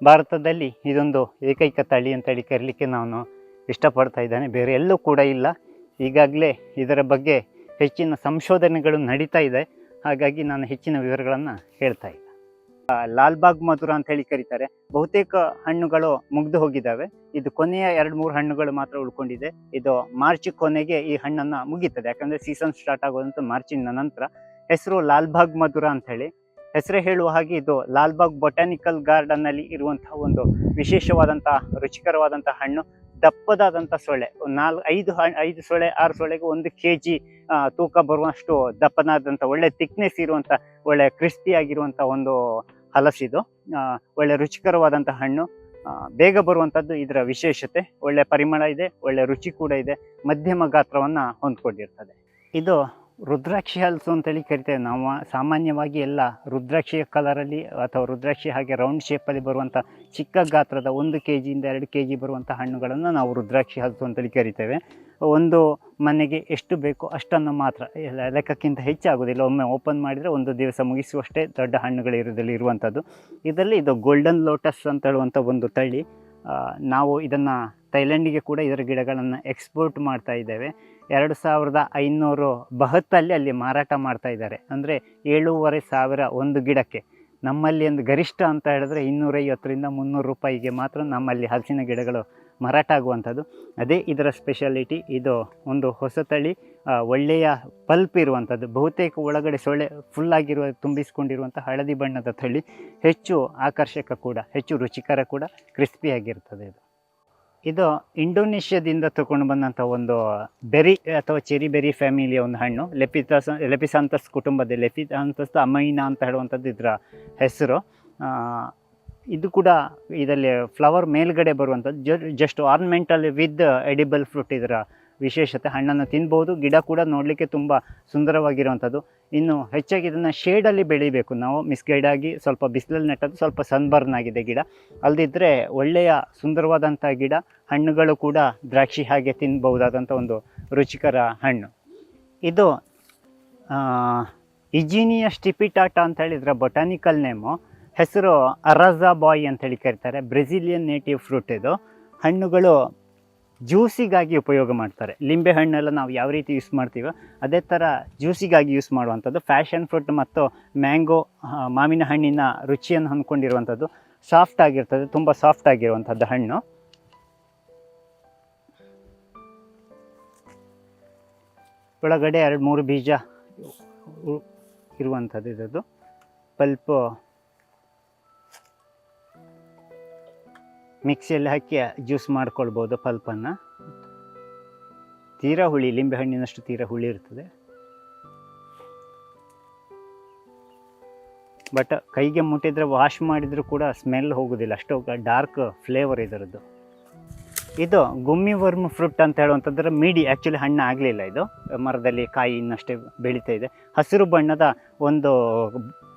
ಭಾರತದಲ್ಲಿ ಇದೊಂದು ಏಕೈಕ ತಳಿ ಅಂತೇಳಿ ಕರೀಲಿಕ್ಕೆ ನಾನು ಇಷ್ಟಪಡ್ತಾ ಇದ್ದೇನೆ. ಬೇರೆ ಎಲ್ಲೂ ಕೂಡ ಇಲ್ಲ. ಈಗಾಗಲೇ ಇದರ ಬಗ್ಗೆ ಹೆಚ್ಚಿನ ಸಂಶೋಧನೆಗಳು ನಡೀತಾ ಇದೆ. ಹಾಗಾಗಿ ನಾನು ಹೆಚ್ಚಿನ ವಿವರಗಳನ್ನು ಹೇಳ್ತಾ ಇಲ್ಲ. ಲಾಲ್ಬಾಗ್ ಮಧುರ ಅಂತೇಳಿ ಕರೀತಾರೆ. ಬಹುತೇಕ ಹಣ್ಣುಗಳು ಮುಗ್ದು ಹೋಗಿದ್ದಾವೆ. ಇದು ಕೊನೆಯ 2-3 ಹಣ್ಣುಗಳು ಮಾತ್ರ ಉಳ್ಕೊಂಡಿದೆ. ಇದು ಮಾರ್ಚ್ ಕೊನೆಗೆ ಈ ಹಣ್ಣನ್ನು ಮುಗೀತದೆ. ಯಾಕಂದರೆ ಸೀಸನ್ ಸ್ಟಾರ್ಟ್ ಆಗೋದಂತ ಮಾರ್ಚಿನ ನಂತರ. ಹೆಸರು ಲಾಲ್ಬಾಗ್ ಮಧುರ ಅಂಥೇಳಿ. ಹೆಸರೇ ಹೇಳುವ ಹಾಗೆ ಇದು ಲಾಲ್ಬಾಗ್ ಬೊಟಾನಿಕಲ್ ಗಾರ್ಡನ್ನಲ್ಲಿ ಇರುವಂತಹ ಒಂದು ವಿಶೇಷವಾದಂಥ ರುಚಿಕರವಾದಂಥ ಹಣ್ಣು. ದಪ್ಪದಾದಂಥ ಸೊಳ್ಳೆ, 5 ಸೊಳ್ಳೆ 6 ಸೊಳ್ಳೆಗೆ 1 kg ತೂಕ ಬರುವಷ್ಟು ದಪ್ಪನಾದಂಥ, ಒಳ್ಳೆ ಥಿಕ್ನೆಸ್ ಇರುವಂಥ, ಒಳ್ಳೆ ಕ್ರಿಸ್ಪಿ ಆಗಿರುವಂಥ ಒಂದು ಹಲಸಿದು. ಒಳ್ಳೆ ರುಚಿಕರವಾದಂಥ ಹಣ್ಣು, ಬೇಗ ಬರುವಂಥದ್ದು ಇದರ ವಿಶೇಷತೆ. ಒಳ್ಳೆ ಪರಿಮಳ ಇದೆ, ಒಳ್ಳೆ ರುಚಿ ಕೂಡ ಇದೆ, ಮಧ್ಯಮ ಗಾತ್ರವನ್ನು ಹೊಂದ್ಕೊಂಡಿರ್ತದೆ. ಇದು ರುದ್ರಾಕ್ಷಿ ಹಲಸು ಅಂತೇಳಿ ಕರಿತೇವೆ ನಾವು. ಸಾಮಾನ್ಯವಾಗಿ ಎಲ್ಲ ರುದ್ರಾಕ್ಷಿಯ ಕಲರಲ್ಲಿ ಅಥವಾ ರುದ್ರಾಕ್ಷಿ ಹಾಗೆ ರೌಂಡ್ ಶೇಪಲ್ಲಿ ಬರುವಂಥ ಚಿಕ್ಕ ಗಾತ್ರದ 1 kg ಇಂದ 2 kg ಬರುವಂಥ ಹಣ್ಣುಗಳನ್ನು ನಾವು ರುದ್ರಾಕ್ಷಿ ಹಲಸು ಅಂತೇಳಿ ಕರಿತೇವೆ. ಒಂದು ಮನೆಗೆ ಎಷ್ಟು ಬೇಕೋ ಅಷ್ಟನ್ನು ಮಾತ್ರ, ಲೆಕ್ಕಕ್ಕಿಂತ ಹೆಚ್ಚಾಗೋದಿಲ್ಲ. ಒಮ್ಮೆ ಓಪನ್ ಮಾಡಿದರೆ ಒಂದು ದಿವಸ ಮುಗಿಸುವಷ್ಟೇ ದೊಡ್ಡ ಹಣ್ಣುಗಳು ಇರುವಂಥದ್ದು. ಇದರಲ್ಲಿ ಇದು ಗೋಲ್ಡನ್ ಲೋಟಸ್ ಅಂತ ಹೇಳುವಂಥ ಒಂದು ತಳಿ. ನಾವು ಇದನ್ನು ಥೈಲ್ಯಾಂಡಿಗೆ ಕೂಡ ಇದರ ಗಿಡಗಳನ್ನು ಎಕ್ಸ್ಪೋರ್ಟ್ ಮಾಡ್ತಾ ಇದ್ದೇವೆ. 2572 ಅಲ್ಲಿ ಮಾರಾಟ ಮಾಡ್ತಾ ಇದ್ದಾರೆ. ಅಂದರೆ 7,500 ಒಂದು ಗಿಡಕ್ಕೆ. ನಮ್ಮಲ್ಲಿ ಒಂದು ಗರಿಷ್ಠ ಅಂತ ಹೇಳಿದ್ರೆ 250ರಿಂದ 300 ರೂಪಾಯಿಗೆ ಮಾತ್ರ ನಮ್ಮಲ್ಲಿ ಹಲಸಿನ ಗಿಡಗಳು ಮಾರಾಟ ಆಗುವಂಥದ್ದು. ಅದೇ ಇದರ ಸ್ಪೆಷಾಲಿಟಿ. ಇದು ಒಂದು ಹೊಸ ತಳಿ, ಒಳ್ಳೆಯ ಪಲ್ಪ್ ಇರುವಂಥದ್ದು. ಬಹುತೇಕ ಒಳಗಡೆ ಸೊಳ್ಳೆ ಫುಲ್ಲಾಗಿರುವ ತುಂಬಿಸಿಕೊಂಡಿರುವಂಥ ಹಳದಿ ಬಣ್ಣದ ತಳಿ. ಹೆಚ್ಚು ಆಕರ್ಷಕ ಕೂಡ, ಹೆಚ್ಚು ರುಚಿಕರ ಕೂಡ, ಕ್ರಿಸ್ಪಿಯಾಗಿರ್ತದೆ. ಇದು ಇಂಡೋನೇಷ್ಯಾದಿಂದ ತಗೊಂಡು ಬಂದಂಥ ಒಂದು ಬೆರಿ ಅಥವಾ ಚೆರಿ ಬೆರಿ ಫ್ಯಾಮಿಲಿಯ ಒಂದು ಹಣ್ಣು. ಲೆಪಿಸಾಂತಸ್ ಕುಟುಂಬದ ಲೆಪಿಸಾಂತಸ್ ಅಮೈನಾ ಅಂತ ಹೇಳುವಂಥದ್ದು ಇದರ ಹೆಸರು. ಇದು ಕೂಡ ಇದರಲ್ಲಿ ಫ್ಲವರ್ ಮೇಲ್ಗಡೆ ಬರುವಂಥದ್ದು. Just ornamental with edible fruit ಇದರ ವಿಶೇಷತೆ. ಹಣ್ಣನ್ನು ತಿನ್ಬೋದು. ಗಿಡ ಕೂಡ ನೋಡಲಿಕ್ಕೆ ತುಂಬ ಸುಂದರವಾಗಿರುವಂಥದ್ದು. ಇನ್ನು ಹೆಚ್ಚಾಗಿ ಇದನ್ನು ಶೇಡಲ್ಲಿ ಬೆಳಿಬೇಕು ನಾವು. ಮಿಸ್ಗೈಡ್ ಆಗಿ ಸ್ವಲ್ಪ ಬಿಸಿಲಲ್ಲಿ ನೆಟ್ಟದ್ದು, ಸ್ವಲ್ಪ ಸನ್ಬರ್ನ್ ಆಗಿದೆ ಗಿಡ. ಅಲ್ಲದಿದ್ದರೆ ಒಳ್ಳೆಯ ಸುಂದರವಾದಂಥ ಗಿಡ. ಹಣ್ಣುಗಳು ಕೂಡ ದ್ರಾಕ್ಷಿ ಹಾಗೆ ತಿನ್ಬಹುದಾದಂಥ ಒಂದು ರುಚಿಕರ ಹಣ್ಣು. ಇದು ಇಜಿನಿಯಾ ಸ್ಟಿಪಿಟಾಟಾ ಅಂತ ಹೇಳಿ ಇದರ ಬೊಟಾನಿಕಲ್ ನೇಮು. ಹೆಸರು ಅರಾಜಾ ಬಾಯ್ ಅಂತೇಳಿ ಕರೀತಾರೆ. ಬ್ರೆಜಿಲಿಯನ್ ನೇಟಿವ್ ಫ್ರೂಟ್ ಇದು. ಹಣ್ಣುಗಳು ಜ್ಯೂಸಿಗಾಗಿ ಉಪಯೋಗ ಮಾಡ್ತಾರೆ. ಲಿಂಬೆ ಹಣ್ಣೆಲ್ಲ ನಾವು ಯಾವ ರೀತಿ ಯೂಸ್ ಮಾಡ್ತೀವೋ ಅದೇ ಥರ ಜ್ಯೂಸಿಗಾಗಿ ಯೂಸ್ ಮಾಡುವಂಥದ್ದು. ಫ್ಯಾಷನ್ ಫ್ರೂಟ್ ಮತ್ತು ಮ್ಯಾಂಗೋ, ಮಾವಿನ ಹಣ್ಣಿನ ರುಚಿಯನ್ನು ಹೊಂದ್ಕೊಂಡಿರುವಂಥದ್ದು. ಸಾಫ್ಟ್ ಆಗಿರ್ತದೆ, ತುಂಬ ಸಾಫ್ಟ್ ಆಗಿರುವಂಥದ್ದು ಹಣ್ಣು. ಒಳಗಡೆ 2-3 ಬೀಜ ಇರುವಂಥದ್ದು. ಇದದ್ದು ಪಲ್ಪು ಮಿಕ್ಸಿಯಲ್ಲಿ ಹಾಕಿ ಜ್ಯೂಸ್ ಮಾಡ್ಕೊಳ್ಬೋದು ಪಲ್ಪನ್ನು. ತೀರಾ ಹುಳಿ, ಲಿಂಬೆ ಹಣ್ಣಿನಷ್ಟು ತೀರಾ ಹುಳಿ ಇರ್ತದೆ. ಬಟ್ ಕೈಗೆ ಮುಟ್ಟಿದ್ರೆ ವಾಶ್ ಮಾಡಿದರೂ ಕೂಡ ಸ್ಮೆಲ್ ಹೋಗೋದಿಲ್ಲ, ಅಷ್ಟು ಡಾರ್ಕ್ ಫ್ಲೇವರ್ ಇದರದ್ದು. ಇದು ಗುಮ್ಮಿ ವರ್ಮ್ ಫ್ರೂಟ್ ಅಂತ ಹೇಳುವಂಥದ್ದರ ಮೀಡಿ. ಆ್ಯಕ್ಚುಲಿ ಹಣ್ಣು ಆಗಲಿಲ್ಲ, ಇದು ಮರದಲ್ಲಿ ಕಾಯಿ ಇನ್ನಷ್ಟೇ ಬೆಳೀತಾ ಇದೆ. ಹಸಿರು ಬಣ್ಣದ ಒಂದು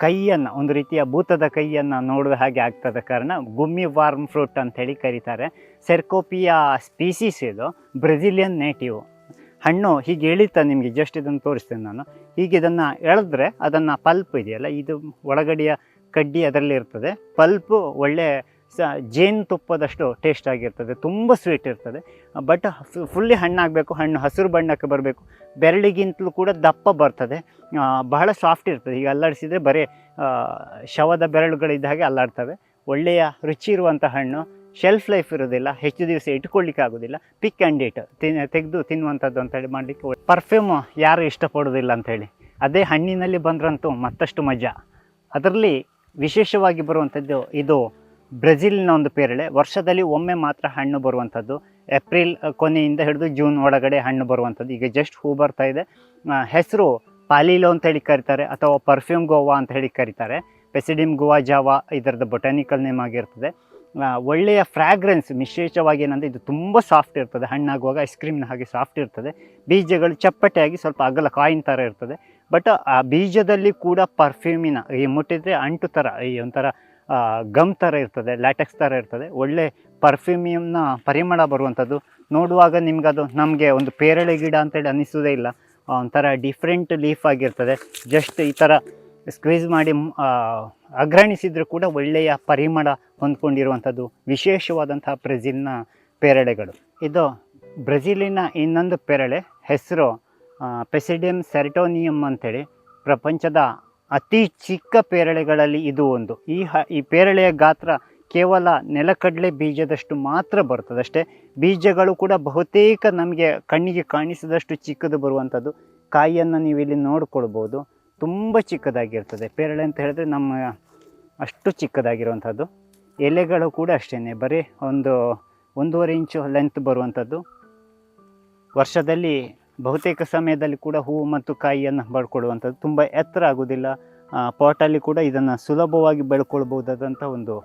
ಕೈಯನ್ನು, ಒಂದು ರೀತಿಯ ಭೂತದ ಕೈಯನ್ನು ನೋಡುವ ಹಾಗೆ ಆಗ್ತದ ಕಾರಣ ಗುಮ್ಮಿ ವಾರ್ಮ್ ಫ್ರೂಟ್ ಅಂಥೇಳಿ ಕರೀತಾರೆ. ಸೆರ್ಕೋಪಿಯಾ ಸ್ಪೀಸೀಸ್ ಇದು, ಬ್ರೆಜಿಲಿಯನ್ ನೇಟಿವ್. ಹಣ್ಣು ಹೀಗೆ ಎಳಿತಾ, ನಿಮಗೆ ಜಸ್ಟ್ ಇದನ್ನು ತೋರಿಸ್ತೇನೆ ನಾನು. ಹೀಗೆ ಇದನ್ನು ಎಳೆದ್ರೆ ಅದನ್ನು ಪಲ್ಪ್ ಇದೆಯಲ್ಲ, ಇದು ಒಳಗಡೆಯ ಕಡ್ಡಿ ಅದರಲ್ಲಿ ಇರ್ತದೆ. ಪಲ್ಪು ಒಳ್ಳೆ ಜೇನುತುಪ್ಪದಷ್ಟು ಟೇಸ್ಟ್ ಆಗಿರ್ತದೆ, ತುಂಬ ಸ್ವೀಟ್ ಇರ್ತದೆ. ಬಟ್ ಫುಲ್ಲಿ ಹಣ್ಣಾಗಬೇಕು, ಹಣ್ಣು ಹಸಿರು ಬಣ್ಣಕ್ಕೆ ಬರಬೇಕು. ಬೆರಳಿಗಿಂತಲೂ ಕೂಡ ದಪ್ಪ ಬರ್ತದೆ, ಬಹಳ ಸಾಫ್ಟ್ ಇರ್ತದೆ. ಈಗ ಅಲ್ಲಾಡಿಸಿದರೆ ಬರೀ ಶವದ ಬೆರಳುಗಳಿದ್ದ ಹಾಗೆ ಅಲ್ಲಾಡ್ತವೆ. ಒಳ್ಳೆಯ ರುಚಿ ಇರುವಂಥ ಹಣ್ಣು. ಶೆಲ್ಫ್ ಲೈಫ್ ಇರೋದಿಲ್ಲ, ಹೆಚ್ಚು ದಿವಸ ಇಟ್ಕೊಳ್ಳಿಕ್ಕೆ ಆಗೋದಿಲ್ಲ. ಪಿಕ್ ಆ್ಯಂಡ್ ಈಟ್, ತೆಗೆದು ತಿನ್ನುವಂಥದ್ದು ಅಂತೇಳಿ ಮಾಡಲಿಕ್ಕೆ. ಪರ್ಫ್ಯೂಮು ಯಾರು ಇಷ್ಟಪಡೋದಿಲ್ಲ ಅಂಥೇಳಿ, ಅದೇ ಹಣ್ಣಿನಲ್ಲಿ ಬಂದ್ರಂತೂ ಮತ್ತಷ್ಟು ಮಜಾ. ಅದರಲ್ಲಿ ವಿಶೇಷವಾಗಿ ಬರುವಂಥದ್ದು ಇದು ಬ್ರೆಜಿಲ್ನ ಒಂದು ಪೇರಳೆ. ವರ್ಷದಲ್ಲಿ ಒಮ್ಮೆ ಮಾತ್ರ ಹಣ್ಣು ಬರುವಂಥದ್ದು. ಏಪ್ರಿಲ್ ಕೊನೆಯಿಂದ ಹಿಡಿದು ಜೂನ್ ಒಳಗಡೆ ಹಣ್ಣು ಬರುವಂಥದ್ದು. ಈಗ ಜಸ್ಟ್ ಹೂ ಬರ್ತಾ ಇದೆ. ಹೆಸರು ಪಾಲಿಲೋ ಅಂತೇಳಿ ಕರೀತಾರೆ, ಅಥವಾ ಪರ್ಫ್ಯೂಮ್ ಗೋವಾ ಅಂತ ಹೇಳಿ ಕರೀತಾರೆ. ಪೆಸಿಡಿಮ್ ಗೋವಾ ಜಾವಾ ಇದರದ್ದು ಬೊಟಾನಿಕಲ್ ನೇಮ್ ಆಗಿರ್ತದೆ. ಒಳ್ಳೆಯ ಫ್ರ್ಯಾಗ್ರೆನ್ಸ್. ವಿಶೇಷವಾಗಿ ಏನಂದರೆ ಇದು ತುಂಬ ಸಾಫ್ಟ್ ಇರ್ತದೆ. ಹಣ್ಣಾಗುವಾಗ ಐಸ್ ಕ್ರೀಮ್ನ ಹಾಗೆ ಸಾಫ್ಟ್ ಇರ್ತದೆ. ಬೀಜಗಳು ಚಪ್ಪಟೆಯಾಗಿ ಸ್ವಲ್ಪ ಅಗಲ ಕಾಯಿನ್ ಥರ ಇರ್ತದೆ. ಬಟ್ ಆ ಬೀಜದಲ್ಲಿ ಕೂಡ ಪರ್ಫ್ಯೂಮಿನ, ಈ ಮುಟ್ಟಿದರೆ ಅಂಟು ಥರ, ಈ ಒಂಥರ ಗಮ್ ಥರ ಇರ್ತದೆ, ಲ್ಯಾಟೆಕ್ಸ್ ಥರ ಇರ್ತದೆ. ಒಳ್ಳೆ ಪರ್ಫ್ಯೂಮಿಯಮ್ನ ಪರಿಮಳ ಬರುವಂಥದ್ದು. ನೋಡುವಾಗ ನಿಮಗದು ನಮಗೆ ಒಂದು ಪೇರಳೆ ಗಿಡ ಅಂತೇಳಿ ಅನ್ನಿಸೋದೇ ಇಲ್ಲ. ಒಂಥರ ಡಿಫ್ರೆಂಟ್ ಲೀಫ್ ಆಗಿರ್ತದೆ. ಜಸ್ಟ್ ಈ ಥರ ಸ್ಕ್ವೀಸ್ ಮಾಡಿ ಅಗ್ರಣಿಸಿದರೂ ಕೂಡ ಒಳ್ಳೆಯ ಪರಿಮಳ ಹೊಂದ್ಕೊಂಡಿರುವಂಥದ್ದು ವಿಶೇಷವಾದಂಥ ಬ್ರೆಜಿಲ್ನ ಪೇರಳೆಗಳು. ಇದು ಬ್ರೆಜಿಲಿನ ಇನ್ನೊಂದು ಪೇರಳೆ. ಹೆಸರು ಪೆಸಿಡಿಯಮ್ ಸೆರಟೋನಿಯಮ್ ಅಂಥೇಳಿ. ಪ್ರಪಂಚದ ಅತಿ ಚಿಕ್ಕ ಪೇರಳೆಗಳಲ್ಲಿ ಇದು ಒಂದು. ಈ ಪೇರಳೆಯ ಗಾತ್ರ ಕೇವಲ ನೆಲಕಡಲೆ ಬೀಜದಷ್ಟು ಮಾತ್ರ ಬರ್ತದೆ ಅಷ್ಟೇ. ಬೀಜಗಳು ಕೂಡ ಬಹುತೇಕ ನಮಗೆ ಕಣ್ಣಿಗೆ ಕಾಣಿಸಿದಷ್ಟು ಚಿಕ್ಕದು ಬರುವಂಥದ್ದು. ಕಾಯಿಯನ್ನು ನೀವು ಇಲ್ಲಿ ನೋಡ್ಕೊಳ್ಬೋದು, ತುಂಬ ಚಿಕ್ಕದಾಗಿರ್ತದೆ. ಪೇರಳೆ ಅಂತ ಹೇಳಿದ್ರೆ ನಮ್ಮ ಅಷ್ಟು ಚಿಕ್ಕದಾಗಿರುವಂಥದ್ದು. ಎಲೆಗಳು ಕೂಡ ಅಷ್ಟೇ, ಬರೀ 1.5 ಇಂಚು ಲೆಂತ್ ಬರುವಂಥದ್ದು. ವರ್ಷದಲ್ಲಿ ಬಹುತೇಕ ಸಮಯದಲ್ಲಿ ಕೂಡ ಹೂವು ಮತ್ತು ಕಾಯಿಯನ್ನು ಬೆಳ್ಕೊಳ್ಳುವಂಥದ್ದು. ತುಂಬ ಎತ್ತರ ಆಗೋದಿಲ್ಲ. ಪಾಟಲ್ಲಿ ಕೂಡ ಇದನ್ನು ಸುಲಭವಾಗಿ ಬೆಳ್ಕೊಳ್ಬಹುದಾದಂಥ ಒಂದು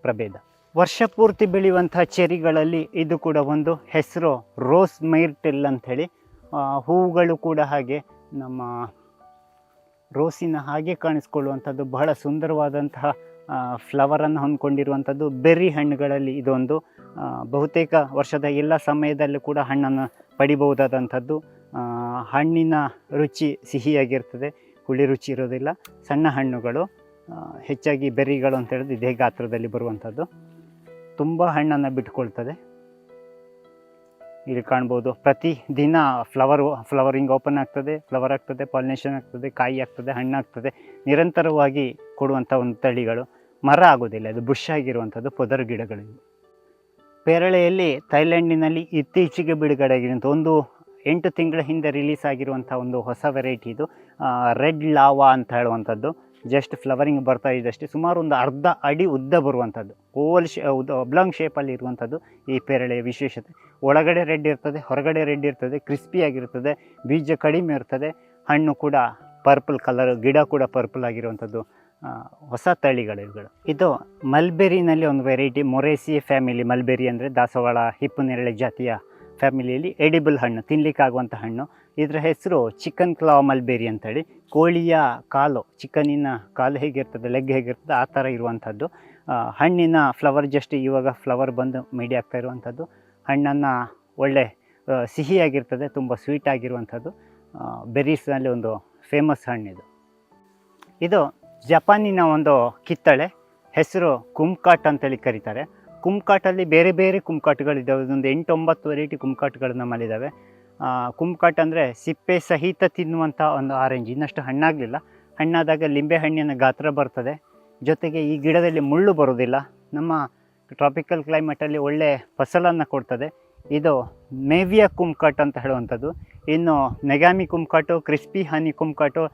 ಪ್ರಭೇದ. ವರ್ಷ ಪೂರ್ತಿ ಬೆಳೆಯುವಂಥ ಚೆರಿಗಳಲ್ಲಿ ಇದು ಕೂಡ ಒಂದು. ಹೆಸರು ರೋಸ್ ಮೈರ್ಟಿಲ್ ಅಂಥೇಳಿ. ಹೂವುಗಳು ಕೂಡ ಹಾಗೆ ನಮ್ಮ ರೋಸಿನ ಹಾಗೆ ಕಾಣಿಸ್ಕೊಳ್ಳುವಂಥದ್ದು ಬಹಳ ಸುಂದರವಾದಂತಹ ಫ್ಲವರನ್ನು ಹೊಂದ್ಕೊಂಡಿರುವಂಥದ್ದು ಬೆರ್ರಿ ಹಣ್ಣುಗಳಲ್ಲಿ ಇದೊಂದು. ಬಹುತೇಕ ವರ್ಷದ ಎಲ್ಲ ಸಮಯದಲ್ಲೂ ಕೂಡ ಹಣ್ಣನ್ನು ಪಡಿಬಹುದಾದಂಥದ್ದು. ಹಣ್ಣಿನ ರುಚಿ ಸಿಹಿಯಾಗಿರ್ತದೆ, ಹುಳಿ ರುಚಿ ಇರೋದಿಲ್ಲ. ಸಣ್ಣ ಹಣ್ಣುಗಳು, ಹೆಚ್ಚಾಗಿ ಬೆರ್ರಿಗಳು ಅಂತ ಹೇಳಿದ್ರೆ ಇದೇ ಗಾತ್ರದಲ್ಲಿ ಬರುವಂಥದ್ದು. ತುಂಬ ಹಣ್ಣನ್ನು ಬಿಟ್ಕೊಳ್ತದೆ. ಇಲ್ಲಿ ಕಾಣ್ಬೋದು, ಪ್ರತಿ ದಿನ ಫ್ಲವರಿಂಗ್ ಓಪನ್ ಆಗ್ತದೆ, ಫ್ಲವರ್ ಆಗ್ತದೆ, ಪಾಲಿನೇಷನ್ ಆಗ್ತದೆ, ಕಾಯಿ ಆಗ್ತದೆ, ಹಣ್ಣಾಗ್ತದೆ. ನಿರಂತರವಾಗಿ ಕೊಡುವಂಥ ಒಂದು ತಳಿಗಳು. ಮರ ಆಗೋದಿಲ್ಲ, ಇದು ಬುಷ್ ಆಗಿರುವಂಥದ್ದು ಪೊದರು ಗಿಡಗಳು. ಪೇರಳೆಯಲ್ಲಿ ಥೈಲ್ಯಾಂಡಿನಲ್ಲಿ ಇತ್ತೀಚೆಗೆ ಬಿಡುಗಡೆಯಾಗಿರುವಂಥ ಒಂದು 8 ತಿಂಗಳ ಹಿಂದೆ ರಿಲೀಸ್ ಆಗಿರುವಂಥ ಒಂದು ಹೊಸ ವೆರೈಟಿ ಇದು. ರೆಡ್ ಲಾವಾ ಅಂತ ಹೇಳುವಂಥದ್ದು. ಜಸ್ಟ್ ಫ್ಲವರಿಂಗ್ ಬರ್ತಾ ಇದ್ದಷ್ಟೇ, ಸುಮಾರು ಒಂದು ಅರ್ಧ ಅಡಿ ಉದ್ದ ಬರುವಂಥದ್ದು, ಓವಲ್ ಒಬ್ಲಾಂಗ್ ಶೇಪಲ್ಲಿ ಇರುವಂಥದ್ದು ಈ ಪೇರಳೆಯ ವಿಶೇಷತೆ. ಒಳಗಡೆ ರೆಡ್ ಇರ್ತದೆ, ಹೊರಗಡೆ ರೆಡ್ ಇರ್ತದೆ, ಕ್ರಿಸ್ಪಿಯಾಗಿರ್ತದೆ, ಬೀಜ ಕಡಿಮೆ ಇರ್ತದೆ, ಹಣ್ಣು ಕೂಡ ಪರ್ಪಲ್ ಕಲರ್, ಗಿಡ ಕೂಡ ಪರ್ಪಲ್ ಆಗಿರುವಂಥದ್ದು. ಹೊಸ ತಳಿಗಳು. ಇದು ಮಲ್ಬೆರಿನಲ್ಲಿ ಒಂದು ವೆರೈಟಿ, ಮೊರೇಸಿ ಫ್ಯಾಮಿಲಿ. ಮಲ್ಬೆರಿ ಅಂದರೆ ದಾಸವಾಳ, ಹಿಪ್ಪು ನೇರಳೆ ಜಾತಿಯ ಫ್ಯಾಮಿಲಿಯಲ್ಲಿ ಎಡಿಬಲ್ ಹಣ್ಣು, ತಿನ್ನಲಿಕ್ಕಾಗುವಂಥ ಹಣ್ಣು. ಇದರ ಹೆಸರು ಚಿಕನ್ ಕ್ಲಾ ಮಲ್ಬೆರಿ ಅಂತೇಳಿ. ಕೋಳಿಯ ಕಾಲು, ಚಿಕನಿನ ಕಾಲು ಹೇಗಿರ್ತದೆ, ಲೆಗ್ ಹೇಗಿರ್ತದೆ ಆ ಥರ ಇರುವಂಥದ್ದು. ಹಣ್ಣಿನ ಫ್ಲವರ್ ಜಸ್ಟ್ ಇವಾಗ ಫ್ಲವರ್ ಬಂದು ಮೀಡಿ ಆಗ್ತಾ ಇರುವಂಥದ್ದು. ಹಣ್ಣನ್ನು ಒಳ್ಳೆ ಸಿಹಿಯಾಗಿರ್ತದೆ, ತುಂಬ ಸ್ವೀಟ್ ಆಗಿರುವಂಥದ್ದು. ಬೆರೀಸ್ನಲ್ಲಿ ಒಂದು ಫೇಮಸ್ ಹಣ್ಣಿದು. ಇದು ಜಪಾನಿನ ಒಂದು ಕಿತ್ತಳೆ, ಹೆಸರು ಕುಮ್ಕಾಟ್ ಅಂತೇಳಿ ಕರೀತಾರೆ. ಕುಮ್ಕಾಟಲ್ಲಿ ಬೇರೆ ಬೇರೆ ಕುಮ್ಕಾಟ್ಗಳಿದ್ದಾವೆ. ಒಂದು 8-9 ವೆರೈಟಿ ಕುಮ್ಕಾಟ್ಗಳು ನಮ್ಮಲ್ಲಿದ್ದಾವೆ. ಕುಮ್ಕಾಟ್ ಅಂದರೆ ಸಿಪ್ಪೆ ಸಹಿತ ತಿನ್ನುವಂಥ ಒಂದು ಆರೆಂಜ್. ಇನ್ನಷ್ಟು ಹಣ್ಣಾಗಲಿಲ್ಲ, ಹಣ್ಣಾದಾಗ ಲಿಂಬೆ ಹಣ್ಣಿನ ಗಾತ್ರ ಬರ್ತದೆ. ಜೊತೆಗೆ ಈ ಗಿಡದಲ್ಲಿ ಮುಳ್ಳು ಬರೋದಿಲ್ಲ. ನಮ್ಮ ಟ್ರಾಪಿಕಲ್ ಕ್ಲೈಮೇಟಲ್ಲಿ ಒಳ್ಳೆ ಫಸಲನ್ನು ಕೊಡ್ತದೆ. ಇದು ಮೇವಿಯಾ ಕುಮ್ಕಾಟ್ ಅಂತ ಹೇಳುವಂಥದ್ದು. ಇನ್ನು ನೆಗಾಮಿ ಕುಮ್ಕಾಟು, ಕ್ರಿಸ್ಪಿ ಹನಿ ಕುಮ್ಕಾಟು,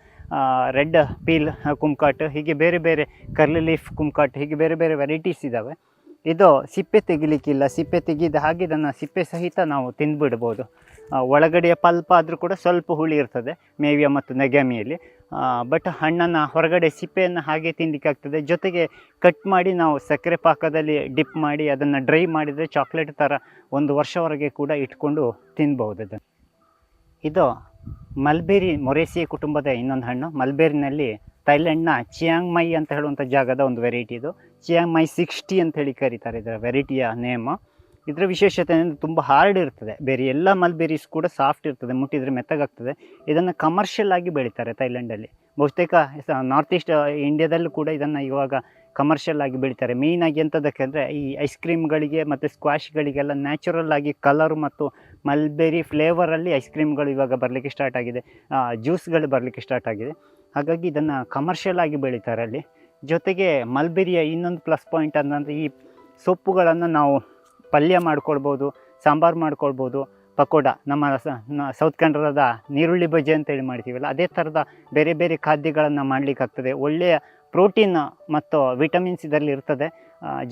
ರೆಡ್ ಪೀಲ್ ಕುಮ್ಕಾಟ್, ಹೀಗೆ ಬೇರೆ ಬೇರೆ ಕರ್ಲಿ ಲೀಫ್ ಕುಮ್ಕಾಟ್, ಹೀಗೆ ಬೇರೆ ಬೇರೆ ವೆರೈಟೀಸ್ ಇದ್ದಾವೆ. ಇದು ಸಿಪ್ಪೆ ತೆಗಿಲಿಕ್ಕಿಲ್ಲ, ಸಿಪ್ಪೆ ತೆಗೆದ ಹಾಗೆ ಇದನ್ನು ಸಿಪ್ಪೆ ಸಹಿತ ನಾವು ತಿಂದುಬಿಡ್ಬೋದು. ಒಳಗಡೆಯ ಪಲ್ಪ್ ಆದರೂ ಕೂಡ ಸ್ವಲ್ಪ ಹುಳಿ ಇರ್ತದೆ ಮೇವಿಯಾ ಮತ್ತು ನೆಗಾಮಿಯಲ್ಲಿ. ಬಟ್ ಹಣ್ಣನ್ನು ಹೊರಗಡೆ ಸಿಪ್ಪೆಯನ್ನು ಹಾಗೆ ತಿನ್ನಲಿಕ್ಕಾಗ್ತದೆ. ಜೊತೆಗೆ ಕಟ್ ಮಾಡಿ ನಾವು ಸಕ್ಕರೆ ಪಾಕದಲ್ಲಿ ಡಿಪ್ ಮಾಡಿ ಅದನ್ನು ಡ್ರೈ ಮಾಡಿದರೆ ಚಾಕ್ಲೇಟ್ ಥರ 1 ವರ್ಷವರೆಗೆ ಕೂಡ ಇಟ್ಕೊಂಡು ತಿನ್ಬಹುದು ಅದನ್ನು. ಇದು ಮಲ್ಬೆರಿ, ಮೊರೇಸಿ ಕುಟುಂಬದ ಇನ್ನೊಂದು ಹಣ್ಣು. ಮಲ್ಬೆರಿನಲ್ಲಿ ಥೈಲ್ಯಾಂಡ್ನ ಚಿಯಾಂಗ್ ಮೈ ಅಂತ ಹೇಳುವಂಥ ಜಾಗದ ಒಂದು ವೆರೈಟಿ ಇದು. ಚಿಯಾಂಗ್ ಮೈ 60 ಅಂತ ಹೇಳಿ ಕರೀತಾರೆ ಇದರ ವೆರೈಟಿಯ ನೇಮ್. ಇದರ ವಿಶೇಷತೆ ಅಂದರೆ ತುಂಬ ಹಾರ್ಡ್ ಇರ್ತದೆ. ಬೇರೆ ಎಲ್ಲ ಮಲ್ಬೆರೀಸ್ ಕೂಡ ಸಾಫ್ಟ್ ಇರ್ತದೆ, ಮುಟ್ಟಿದರೆ ಮೆತ್ತಗಾಗ್ತದೆ. ಇದನ್ನು ಕಮರ್ಷಿಯಲ್ ಆಗಿ ಬೆಳೀತಾರೆ ಥೈಲ್ಯಾಂಡಲ್ಲಿ. ಬಹುತೇಕ ನಾರ್ತ್ ಈಸ್ಟ್ ಇಂಡಿಯಾದಲ್ಲೂ ಕೂಡ ಇದನ್ನು ಇವಾಗ ಕಮರ್ಷಿಯಲ್ ಆಗಿ ಬೆಳೀತಾರೆ. ಮೇಯ್ನಾಗಿ ಎಂಥದಕ್ಕೆ ಅಂದರೆ ಈ ಐಸ್ ಕ್ರೀಮ್ಗಳಿಗೆ ಮತ್ತು ಸ್ಕ್ವಾಶ್ಗಳಿಗೆಲ್ಲ ನ್ಯಾಚುರಲ್ ಆಗಿ ಕಲರ್ ಮತ್ತು ಮಲ್ಬೆರಿ ಫ್ಲೇವರಲ್ಲಿ ಐಸ್ ಕ್ರೀಮ್ಗಳು ಇವಾಗ ಬರಲಿಕ್ಕೆ ಸ್ಟಾರ್ಟ್ ಆಗಿದೆ, ಜ್ಯೂಸ್ಗಳು ಬರಲಿಕ್ಕೆ ಸ್ಟಾರ್ಟ್ ಆಗಿದೆ. ಹಾಗಾಗಿ ಇದನ್ನು ಕಮರ್ಷಿಯಲ್ ಆಗಿ ಬೆಳೀತಾರೆ ಅಲ್ಲಿ. ಜೊತೆಗೆ ಮಲ್ಬೆರಿಯ ಇನ್ನೊಂದು ಪ್ಲಸ್ ಪಾಯಿಂಟ್ ಅಂತಂದರೆ ಈ ಸೊಪ್ಪುಗಳನ್ನು ನಾವು ಪಲ್ಯ ಮಾಡ್ಕೊಳ್ಬೋದು, ಸಾಂಬಾರು ಮಾಡ್ಕೊಳ್ಬೋದು, ಪಕೋಡ, ನಮ್ಮ ಸೌತ್ ಕನ್ನಡದ ನೀರುಳ್ಳಿ ಬಜ್ಜಿ ಅಂತೇಳಿ ಮಾಡ್ತೀವಲ್ಲ ಅದೇ ಥರದ ಬೇರೆ ಬೇರೆ ಖಾದ್ಯಗಳನ್ನು ಮಾಡಲಿಕ್ಕಾಗ್ತದೆ. ಒಳ್ಳೆಯ ಪ್ರೋಟೀನ್ ಮತ್ತು ವಿಟಮಿನ್ಸ್ ಇದರಲ್ಲಿ ಇರ್ತದೆ.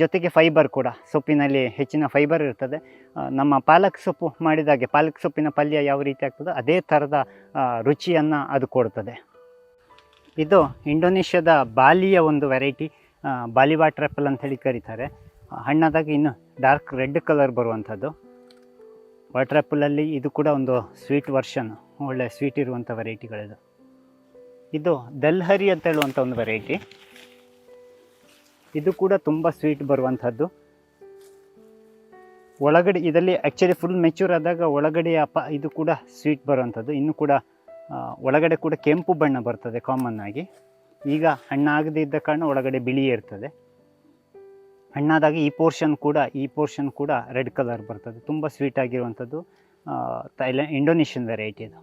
ಜೊತೆಗೆ ಫೈಬರ್ ಕೂಡ, ಸೊಪ್ಪಿನಲ್ಲಿ ಹೆಚ್ಚಿನ ಫೈಬರ್ ಇರ್ತದೆ. ನಮ್ಮ ಪಾಲಕ್ ಸೊಪ್ಪು ಮಾಡಿದಾಗೆ ಪಾಲಕ್ ಸೊಪ್ಪಿನ ಪಲ್ಯ ಯಾವ ರೀತಿ ಆಗ್ತದೆ ಅದೇ ಥರದ ರುಚಿಯನ್ನು ಅದು ಕೊಡ್ತದೆ. ಇದು ಇಂಡೋನೇಷ್ಯಾದ ಬಾಲಿಯ ಒಂದು ವೆರೈಟಿ, ಬಾಲಿ ವಾಟರ್ ಆ್ಯಪಲ್ ಅಂತ ಹೇಳಿ ಕರೀತಾರೆ. ಹಣ್ಣಾದಾಗ ಇನ್ನು ಡಾರ್ಕ್ ರೆಡ್ ಕಲರ್ ಬರುವಂಥದ್ದು. ವಾಟರ್ ಆ್ಯಪಲಲ್ಲಿ ಇದು ಕೂಡ ಒಂದು ಸ್ವೀಟ್ ವರ್ಷನ್, ಒಳ್ಳೆ ಸ್ವೀಟ್ ಇರುವಂಥ ವೆರೈಟಿಗಳಿದು. ಇದು ದಲ್ಹರಿ ಅಂತ ಹೇಳುವಂಥ ಒಂದು ವೆರೈಟಿ. ಇದು ಕೂಡ ತುಂಬ ಸ್ವೀಟ್ ಬರುವಂಥದ್ದು. ಒಳಗಡೆ ಇದರಲ್ಲಿ ಆ್ಯಕ್ಚುಲಿ ಫುಲ್ ಮೆಚ್ಯೂರ್ ಆದಾಗ ಒಳಗಡೆಯ ಇದು ಕೂಡ ಸ್ವೀಟ್ ಬರುವಂಥದ್ದು. ಇನ್ನು ಕೂಡ ಒಳಗಡೆ ಕೂಡ ಕೆಂಪು ಬಣ್ಣ ಬರ್ತದೆ ಕಾಮನ್ ಆಗಿ. ಈಗ ಹಣ್ಣಾಗದೇ ಇದ್ದ ಕಾರಣ ಒಳಗಡೆ ಬಿಳಿಯೇ ಇರ್ತದೆ. ಹಣ್ಣಾದಾಗ ಈ ಪೋರ್ಷನ್ ಕೂಡ ರೆಡ್ ಕಲರ್ ಬರ್ತದೆ. ತುಂಬ ಸ್ವೀಟ್ ಆಗಿರುವಂಥದ್ದು. ಇಂಡೋನೇಷ್ಯನ್ ವೆರೈಟಿ ಇದು.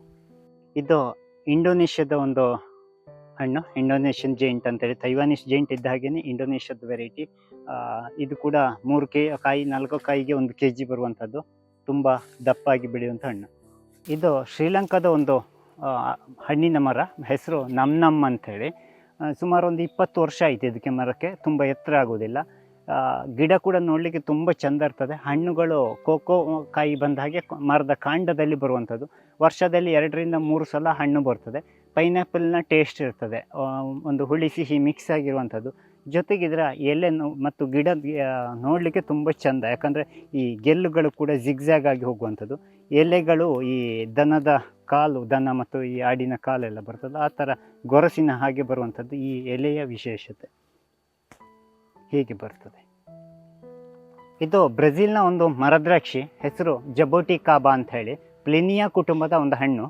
ಇದು ಇಂಡೋನೇಷ್ಯಾದ ಒಂದು ಹಣ್ಣು, ಇಂಡೋನೇಷ್ಯನ್ ಜೈಂಟ್ ಅಂತೇಳಿ. ತೈವಾನೀಸ್ ಜೈಂಟ್ ಇದ್ದ ಹಾಗೆಯೇ ಇಂಡೋನೇಷ್ಯಾದ ವೆರೈಟಿ. ಇದು ಕೂಡ 3 ಕಾಯಿ 4 ಕಾಯಿಗೆ 1 kg ಬರುವಂಥದ್ದು. ತುಂಬ ದಪ್ಪಾಗಿ ಬೆಳೆಯುವಂಥ ಹಣ್ಣು. ಇದು ಶ್ರೀಲಂಕಾದ ಒಂದು ಹಣ್ಣಿನ ಮರ, ಹೆಸರು ನಮ್ ಅಂಥೇಳಿ. ಸುಮಾರು ಒಂದು 20 ವರ್ಷ ಆಯಿತು ಇದಕ್ಕೆ ಮರಕ್ಕೆ. ತುಂಬ ಎತ್ತರ ಆಗೋದಿಲ್ಲ. ಗಿಡ ಕೂಡ ನೋಡಲಿಕ್ಕೆ ತುಂಬ ಚೆಂದ ಇರ್ತದೆ. ಹಣ್ಣುಗಳು ಕೋಕೋ ಕಾಯಿ ಬಂದ ಹಾಗೆ ಮರದ ಕಾಂಡದಲ್ಲಿ ಬರುವಂಥದ್ದು. ವರ್ಷದಲ್ಲಿ 2-3 ಸಲ ಹಣ್ಣು ಬರ್ತದೆ. ಪೈನಾಪಲ್ನ ಟೇಸ್ಟ್ ಇರ್ತದೆ, ಒಂದು ಹುಳಿ ಸಿಹಿ ಮಿಕ್ಸ್ ಆಗಿರುವಂಥದ್ದು. ಜೊತೆಗೆ ಇದರ ಎಲೆ ಮತ್ತು ಗಿಡ ನೋಡಲಿಕ್ಕೆ ತುಂಬ ಚೆಂದ, ಯಾಕಂದರೆ ಈ ಗೆಲ್ಲುಗಳು ಕೂಡ ಜಿಗ್ಜ್ಯಾಗ್ ಆಗಿ ಹೋಗುವಂಥದ್ದು. ಎಲೆಗಳು ಈ ದನದ ಕಾಲು ದನ ಮತ್ತು ಈ ಆಡಿನ ಕಾಲೆಲ್ಲ ಬರ್ತದೆ ಆ ಥರ ಗೊರಸಿನ ಹಾಗೆ ಬರುವಂಥದ್ದು ಈ ಎಲೆಯ ವಿಶೇಷತೆ. ಹೀಗೆ ಬರ್ತದೆ. ಇದು ಬ್ರೆಜಿಲ್ನ ಒಂದು ಮರದ್ರಾಕ್ಷಿ, ಹೆಸರು ಜಬೋಟಿಕಾಬಾ ಅಂತ ಹೇಳಿ, ಪ್ಲಿನಿಯಾ ಕುಟುಂಬದ ಒಂದು ಹಣ್ಣು.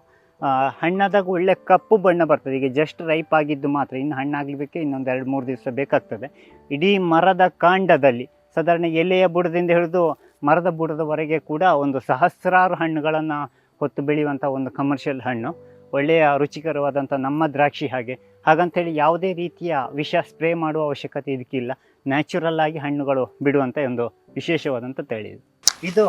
ಹಣ್ಣಾದಾಗ ಒಳ್ಳೆ ಕಪ್ಪು ಬಣ್ಣ ಬರ್ತದೆ. ಈಗ ಜಸ್ಟ್ ರೈಪ್ ಆಗಿದ್ದು ಮಾತ್ರ, ಇನ್ನು ಹಣ್ಣಾಗಲಿಕ್ಕೆ ಇನ್ನೊಂದು 2-3 ದಿವಸ ಬೇಕಾಗ್ತದೆ. ಇಡೀ ಮರದ ಕಾಂಡದಲ್ಲಿ ಸಾಧಾರಣ ಎಲೆಯ ಬುಡದಿಂದ ಹಿಡಿದು ಮರದ ಬುಡದವರೆಗೆ ಕೂಡ ಒಂದು ಸಹಸ್ರಾರು ಹಣ್ಣುಗಳನ್ನು ಹೊತ್ತು ಬೆಳೆಯುವಂಥ ಒಂದು ಕಮರ್ಷಿಯಲ್ ಹಣ್ಣು. ಒಳ್ಳೆಯ ರುಚಿಕರವಾದಂಥ ನಮ್ಮ ದ್ರಾಕ್ಷಿ ಹಾಗಂತೇಳಿ ಯಾವುದೇ ರೀತಿಯ ವಿಷ ಸ್ಪ್ರೇ ಮಾಡುವ ಅವಶ್ಯಕತೆ ಇದಕ್ಕಿಲ್ಲ. ನ್ಯಾಚುರಲ್ ಆಗಿ ಹಣ್ಣುಗಳು ಬಿಡುವಂಥ ಒಂದು ವಿಶೇಷವಾದಂಥ ತಳಿ ಇದು.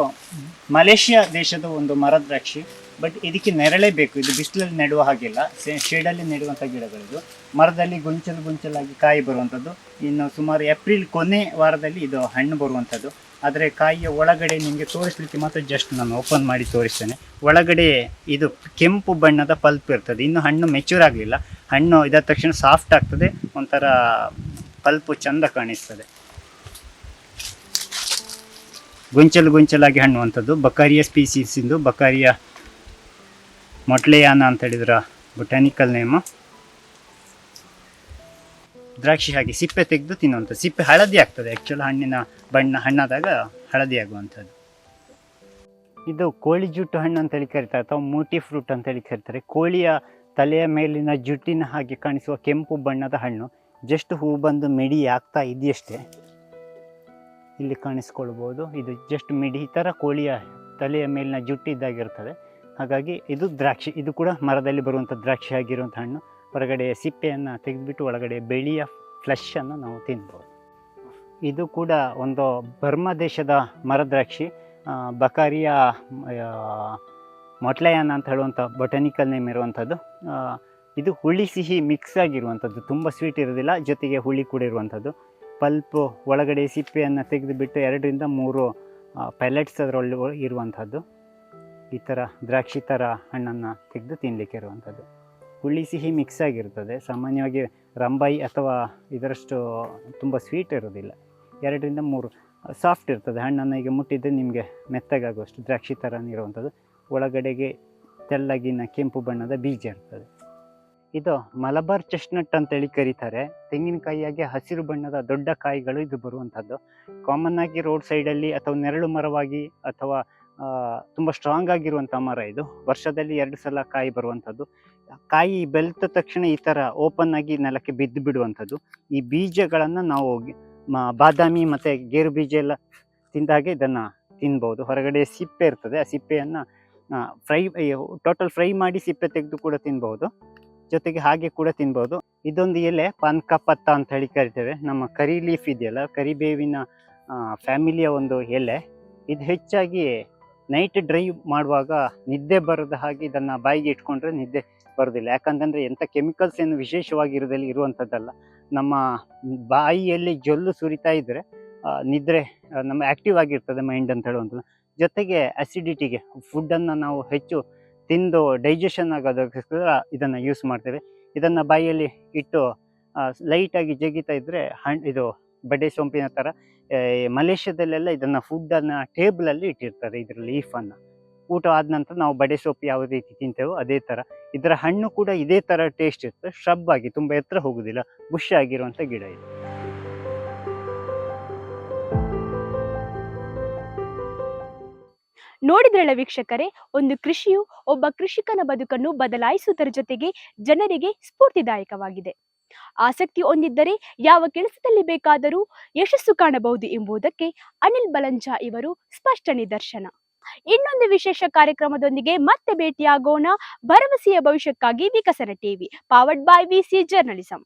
ಮಲೇಷ್ಯಾ ದೇಶದ ಒಂದು ಮರದ್ರಾಕ್ಷಿ, ಬಟ್ ಇದಕ್ಕೆ ನೆರಳೇ ಬೇಕು. ಇದು ಬಿಸಿಲಲ್ಲಿ ನೆಡುವ ಹಾಗಿಲ್ಲ, ಶೇಡಲ್ಲಿ ನೆಡುವಂಥ ಗಿಡಗಳಿದು. ಮರದಲ್ಲಿ ಗುಂಚಲಾಗಿ ಕಾಯಿ ಬರುವಂಥದ್ದು. ಇನ್ನು ಸುಮಾರು ಏಪ್ರಿಲ್ ಕೊನೆ ವಾರದಲ್ಲಿ ಇದು ಹಣ್ಣು ಬರುವಂಥದ್ದು. ಆದರೆ ಕಾಯಿಯ ಒಳಗಡೆ ನಿಮಗೆ ತೋರಿಸಲಿಕ್ಕೆ ಮಾತ್ರ ಜಸ್ಟ್ ನಾನು ಓಪನ್ ಮಾಡಿ ತೋರಿಸ್ತೇನೆ. ಒಳಗಡೆ ಇದು ಕೆಂಪು ಬಣ್ಣದ ಪಲ್ಪ್ ಇರ್ತದೆ. ಇನ್ನು ಹಣ್ಣು ಮೆಚ್ಯೂರ್ ಆಗಲಿಲ್ಲ. ಹಣ್ಣು ಇದಾದ ತಕ್ಷಣ ಸಾಫ್ಟ್ ಆಗ್ತದೆ, ಒಂಥರ ಪಲ್ಪು ಚಂದ ಕಾಣಿಸ್ತದೆ. ಗುಂಚಲಾಗಿ ಹಣ್ಣುವಂಥದ್ದು. ಬಕಾರಿಯ ಸ್ಪೀಸೀಸಿಂದು, ಬಕಾರಿಯ ಮೊಟ್ಲೆಯಾನ ಅಂತ ಹೇಳಿದ್ರ ಬೊಟಾನಿಕಲ್ ನೇಮು. ದ್ರಾಕ್ಷಿ ಹಾಗೆ ಸಿಪ್ಪೆ ತೆಗೆದು ತಿನ್ನುವಂಥದ್ದು. ಸಿಪ್ಪೆ ಹಳದಿ ಆಗ್ತದೆ, ಆ್ಯಕ್ಚುಲಿ ಹಣ್ಣಿನ ಬಣ್ಣ ಹಣ್ಣಾದಾಗ ಹಳದಿ ಆಗುವಂಥದ್ದು. ಇದು ಕೋಳಿ ಜುಟ್ಟು ಹಣ್ಣು ಅಂತೇಳಿ ಕರೀತಾರೆ, ಅಥವಾ ಮೂಟಿ ಫ್ರೂಟ್ ಅಂತೇಳಿ ಕರೀತಾರೆ. ಕೋಳಿಯ ತಲೆಯ ಮೇಲಿನ ಜುಟ್ಟಿನ ಹಾಗೆ ಕಾಣಿಸುವ ಕೆಂಪು ಬಣ್ಣದ ಹಣ್ಣು. ಜಸ್ಟ್ ಹೂ ಬಂದು ಮಿಡಿ ಆಗ್ತಾ ಇದೆಯಷ್ಟೇ, ಇಲ್ಲಿ ಕಾಣಿಸ್ಕೊಳ್ಬೋದು. ಇದು ಜಸ್ಟ್ ಮಿಡಿ ಈ ಥರ ಕೋಳಿಯ ತಲೆಯ ಮೇಲಿನ ಜುಟ್ಟು ಇದ್ದಾಗಿರ್ತದೆ. ಹಾಗಾಗಿ ಇದು ದ್ರಾಕ್ಷಿ. ಇದು ಕೂಡ ಮರದಲ್ಲಿ ಬರುವಂಥ ದ್ರಾಕ್ಷಿ ಆಗಿರುವಂಥ ಹಣ್ಣು. ಹೊರಗಡೆ ಸಿಪ್ಪೆಯನ್ನು ತೆಗೆದುಬಿಟ್ಟು ಒಳಗಡೆ ಬೆಳೆಯ ಫ್ಲೆಶನ್ನು ನಾವು ತಿನ್ಬೋದು. ಇದು ಕೂಡ ಒಂದು ಬರ್ಮಾ ದೇಶದ ಮರದ್ರಾಕ್ಷಿ, ಬಕಾರಿಯ ಮೊಟ್ಲೆಯಾನ ಅಂತ ಹೇಳುವಂಥ ಬೊಟಾನಿಕಲ್ ನೇಮ್ ಇರುವಂಥದ್ದು. ಇದು ಹುಳಿ ಸಿಹಿ ಮಿಕ್ಸ್ ಆಗಿರುವಂಥದ್ದು, ತುಂಬ ಸ್ವೀಟ್ ಇರೋದಿಲ್ಲ, ಜೊತೆಗೆ ಹುಳಿ ಕೂಡ ಇರುವಂಥದ್ದು. ಪಲ್ಪು ಒಳಗಡೆ ಸಿಪ್ಪೆಯನ್ನು ತೆಗೆದುಬಿಟ್ಟು 2-3 ಪೆಲೆಟ್ಸ್ ಅದರೊಳಗೆ ಇರುವಂಥದ್ದು. ಈ ಥರ ದ್ರಾಕ್ಷಿ ಥರ ಹಣ್ಣನ್ನು ತೆಗೆದು ತಿನ್ನಲಿಕ್ಕೆ ಇರುವಂಥದ್ದು. ಹುಳಿ ಸಿಹಿ ಮಿಕ್ಸ್ ಆಗಿರ್ತದೆ. ಸಾಮಾನ್ಯವಾಗಿ ರಂಬಾಯಿ ಅಥವಾ ಇದರಷ್ಟು ತುಂಬ ಸ್ವೀಟ್ ಇರೋದಿಲ್ಲ. 2-3 ಸಾಫ್ಟ್ ಇರ್ತದೆ. ಹಣ್ಣನ್ನು ಈಗ ಮುಟ್ಟಿದ್ದರೆ ನಿಮಗೆ ಮೆತ್ತಗಾಗುವಷ್ಟು ದ್ರಾಕ್ಷಿ ಥರನೇ ಇರುವಂಥದ್ದು. ಒಳಗಡೆಗೆ ತೆಳ್ಳಗಿನ ಕೆಂಪು ಬಣ್ಣದ ಬೀಜ ಇರ್ತದೆ. ಇದು ಮಲಬಾರ್ ಚೆಸ್ಟ್ನಟ್ ಅಂತೇಳಿ ಕರೀತಾರೆ. ತೆಂಗಿನಕಾಯಿಯಾಗಿ ಹಸಿರು ಬಣ್ಣದ ದೊಡ್ಡ ಕಾಯಿಗಳು ಇದು ಬರುವಂಥದ್ದು. ಕಾಮನ್ ಆಗಿ ರೋಡ್ ಸೈಡಲ್ಲಿ ಅಥವಾ ನೆರಳು ಮರವಾಗಿ ಅಥವಾ ತುಂಬ ಸ್ಟ್ರಾಂಗ್ ಆಗಿರುವಂಥ ಮರ ಇದು. ವರ್ಷದಲ್ಲಿ 2 ಸಲ ಕಾಯಿ ಬರುವಂಥದ್ದು. ಕಾಯಿ ಬೆಳೆದ ತಕ್ಷಣ ಈ ಥರ ಓಪನ್ ಆಗಿ ನೆಲಕ್ಕೆ ಬಿದ್ದು ಬಿಡುವಂಥದ್ದು. ಈ ಬೀಜಗಳನ್ನು ನಾವು ಬಾದಾಮಿ ಮತ್ತು ಗೇರು ಬೀಜ ಎಲ್ಲ ತಿಂದಾಗೆ ಇದನ್ನು ತಿನ್ಬೋದು. ಹೊರಗಡೆ ಸಿಪ್ಪೆ ಇರ್ತದೆ, ಆ ಸಿಪ್ಪೆಯನ್ನು ಟೋಟಲ್ ಫ್ರೈ ಮಾಡಿ ಸಿಪ್ಪೆ ತೆಗೆದು ಕೂಡ ತಿನ್ಬೋದು. ಜೊತೆಗೆ ಹಾಗೆ ಕೂಡ ತಿನ್ಬೋದು. ಇದೊಂದು ಎಲೆ ಪಾನ್ಕ ಪತ್ತ ಅಂತ ಹೇಳಿ ಕರಿತೇವೆ. ನಮ್ಮ ಕರಿ ಲೀಫ್ ಇದೆಯಲ್ಲ, ಕರಿಬೇವಿನ ಫ್ಯಾಮಿಲಿಯ ಒಂದು ಎಲೆ. ಇದು ಹೆಚ್ಚಾಗಿ ನೈಟ್ ಡ್ರೈವ್ ಮಾಡುವಾಗ ನಿದ್ದೆ ಬರದ ಹಾಗೆ ಇದನ್ನು ಬಾಯಿಗೆ ಇಟ್ಕೊಂಡ್ರೆ ನಿದ್ದೆ ಬರೋದಿಲ್ಲ. ಯಾಕಂತಂದರೆ ಎಂಥ ಕೆಮಿಕಲ್ಸ್ ಏನು ವಿಶೇಷವಾಗಿ ಇರುವಂಥದ್ದಲ್ಲ. ನಮ್ಮ ಬಾಯಿಯಲ್ಲಿ ಜೊಲ್ಲು ಸುರಿತಾ ಇದ್ದರೆ ನಿದ್ರೆ ನಮ್ಮ ಆ್ಯಕ್ಟಿವ್ ಆಗಿರ್ತದೆ ಮೈಂಡ್ ಅಂತ ಹೇಳುವಂಥದ್ದು. ಜೊತೆಗೆ ಅಸಿಡಿಟಿಗೆ ಫುಡ್ಡನ್ನು ನಾವು ಹೆಚ್ಚು ತಿಂದು ಡೈಜೆಷನ್ ಆಗೋದಕ್ಕೋಸ್ಕರ ಇದನ್ನು ಯೂಸ್ ಮಾಡ್ತೇವೆ. ಇದನ್ನು ಬಾಯಿಯಲ್ಲಿ ಇಟ್ಟು ಲೈಟಾಗಿ ಜಗಿತಾ ಇದ್ದರೆ ಇದು ಬಡೆ ಸೊಂಪಿನ ಥರ. ಮಲೇಷ್ಯಾದಲ್ಲೆಲ್ಲ ಇದನ್ನು ಫುಡ್ಡನ್ನು ಟೇಬಲಲ್ಲಿ ಇಟ್ಟಿರ್ತಾರೆ, ಇದರ ಲೀಫನ್ನು. ಊಟ ಆದ ನಂತರ ನಾವು ಬಡೆ ಸೊಪ್ಪು ಯಾವ ರೀತಿ ತಿಂತೇವೋ ಅದೇ ಥರ ಇದರ ಹಣ್ಣು ಕೂಡ ಇದೇ ಥರ ಟೇಸ್ಟ್ ಇರ್ತದೆ. ಶ್ರಬ್ ಆಗಿ ತುಂಬ ಎತ್ತರ ಹೋಗೋದಿಲ್ಲ, ಬುಷ್ ಆಗಿರುವಂಥ ಗಿಡ ಇದು. ನೋಡಿದ್ರಲ್ಲ ವೀಕ್ಷಕರೇ, ಒಂದು ಕೃಷಿಯು ಒಬ್ಬ ಕೃಷಿಕನ ಬದುಕನ್ನು ಬದಲಾಯಿಸುವುದರ ಜೊತೆಗೆ ಜನರಿಗೆ ಸ್ಫೂರ್ತಿದಾಯಕವಾಗಿದೆ. ಆಸಕ್ತಿ ಹೊಂದಿದ್ದರೆ ಯಾವ ಕೆಲಸದಲ್ಲಿ ಬೇಕಾದರೂ ಯಶಸ್ಸು ಕಾಣಬಹುದು ಎಂಬುದಕ್ಕೆ ಅನಿಲ್ ಬಲಂಜಾ ಇವರು ಸ್ಪಷ್ಟ ನಿದರ್ಶನ. ಇನ್ನೊಂದು ವಿಶೇಷ ಕಾರ್ಯಕ್ರಮದೊಂದಿಗೆ ಮತ್ತೆ ಭೇಟಿಯಾಗೋಣ. ಭರವಸೆಯ ಭವಿಷ್ಯಕ್ಕಾಗಿ ವಿಕಸನ TV, powered by VC journalism.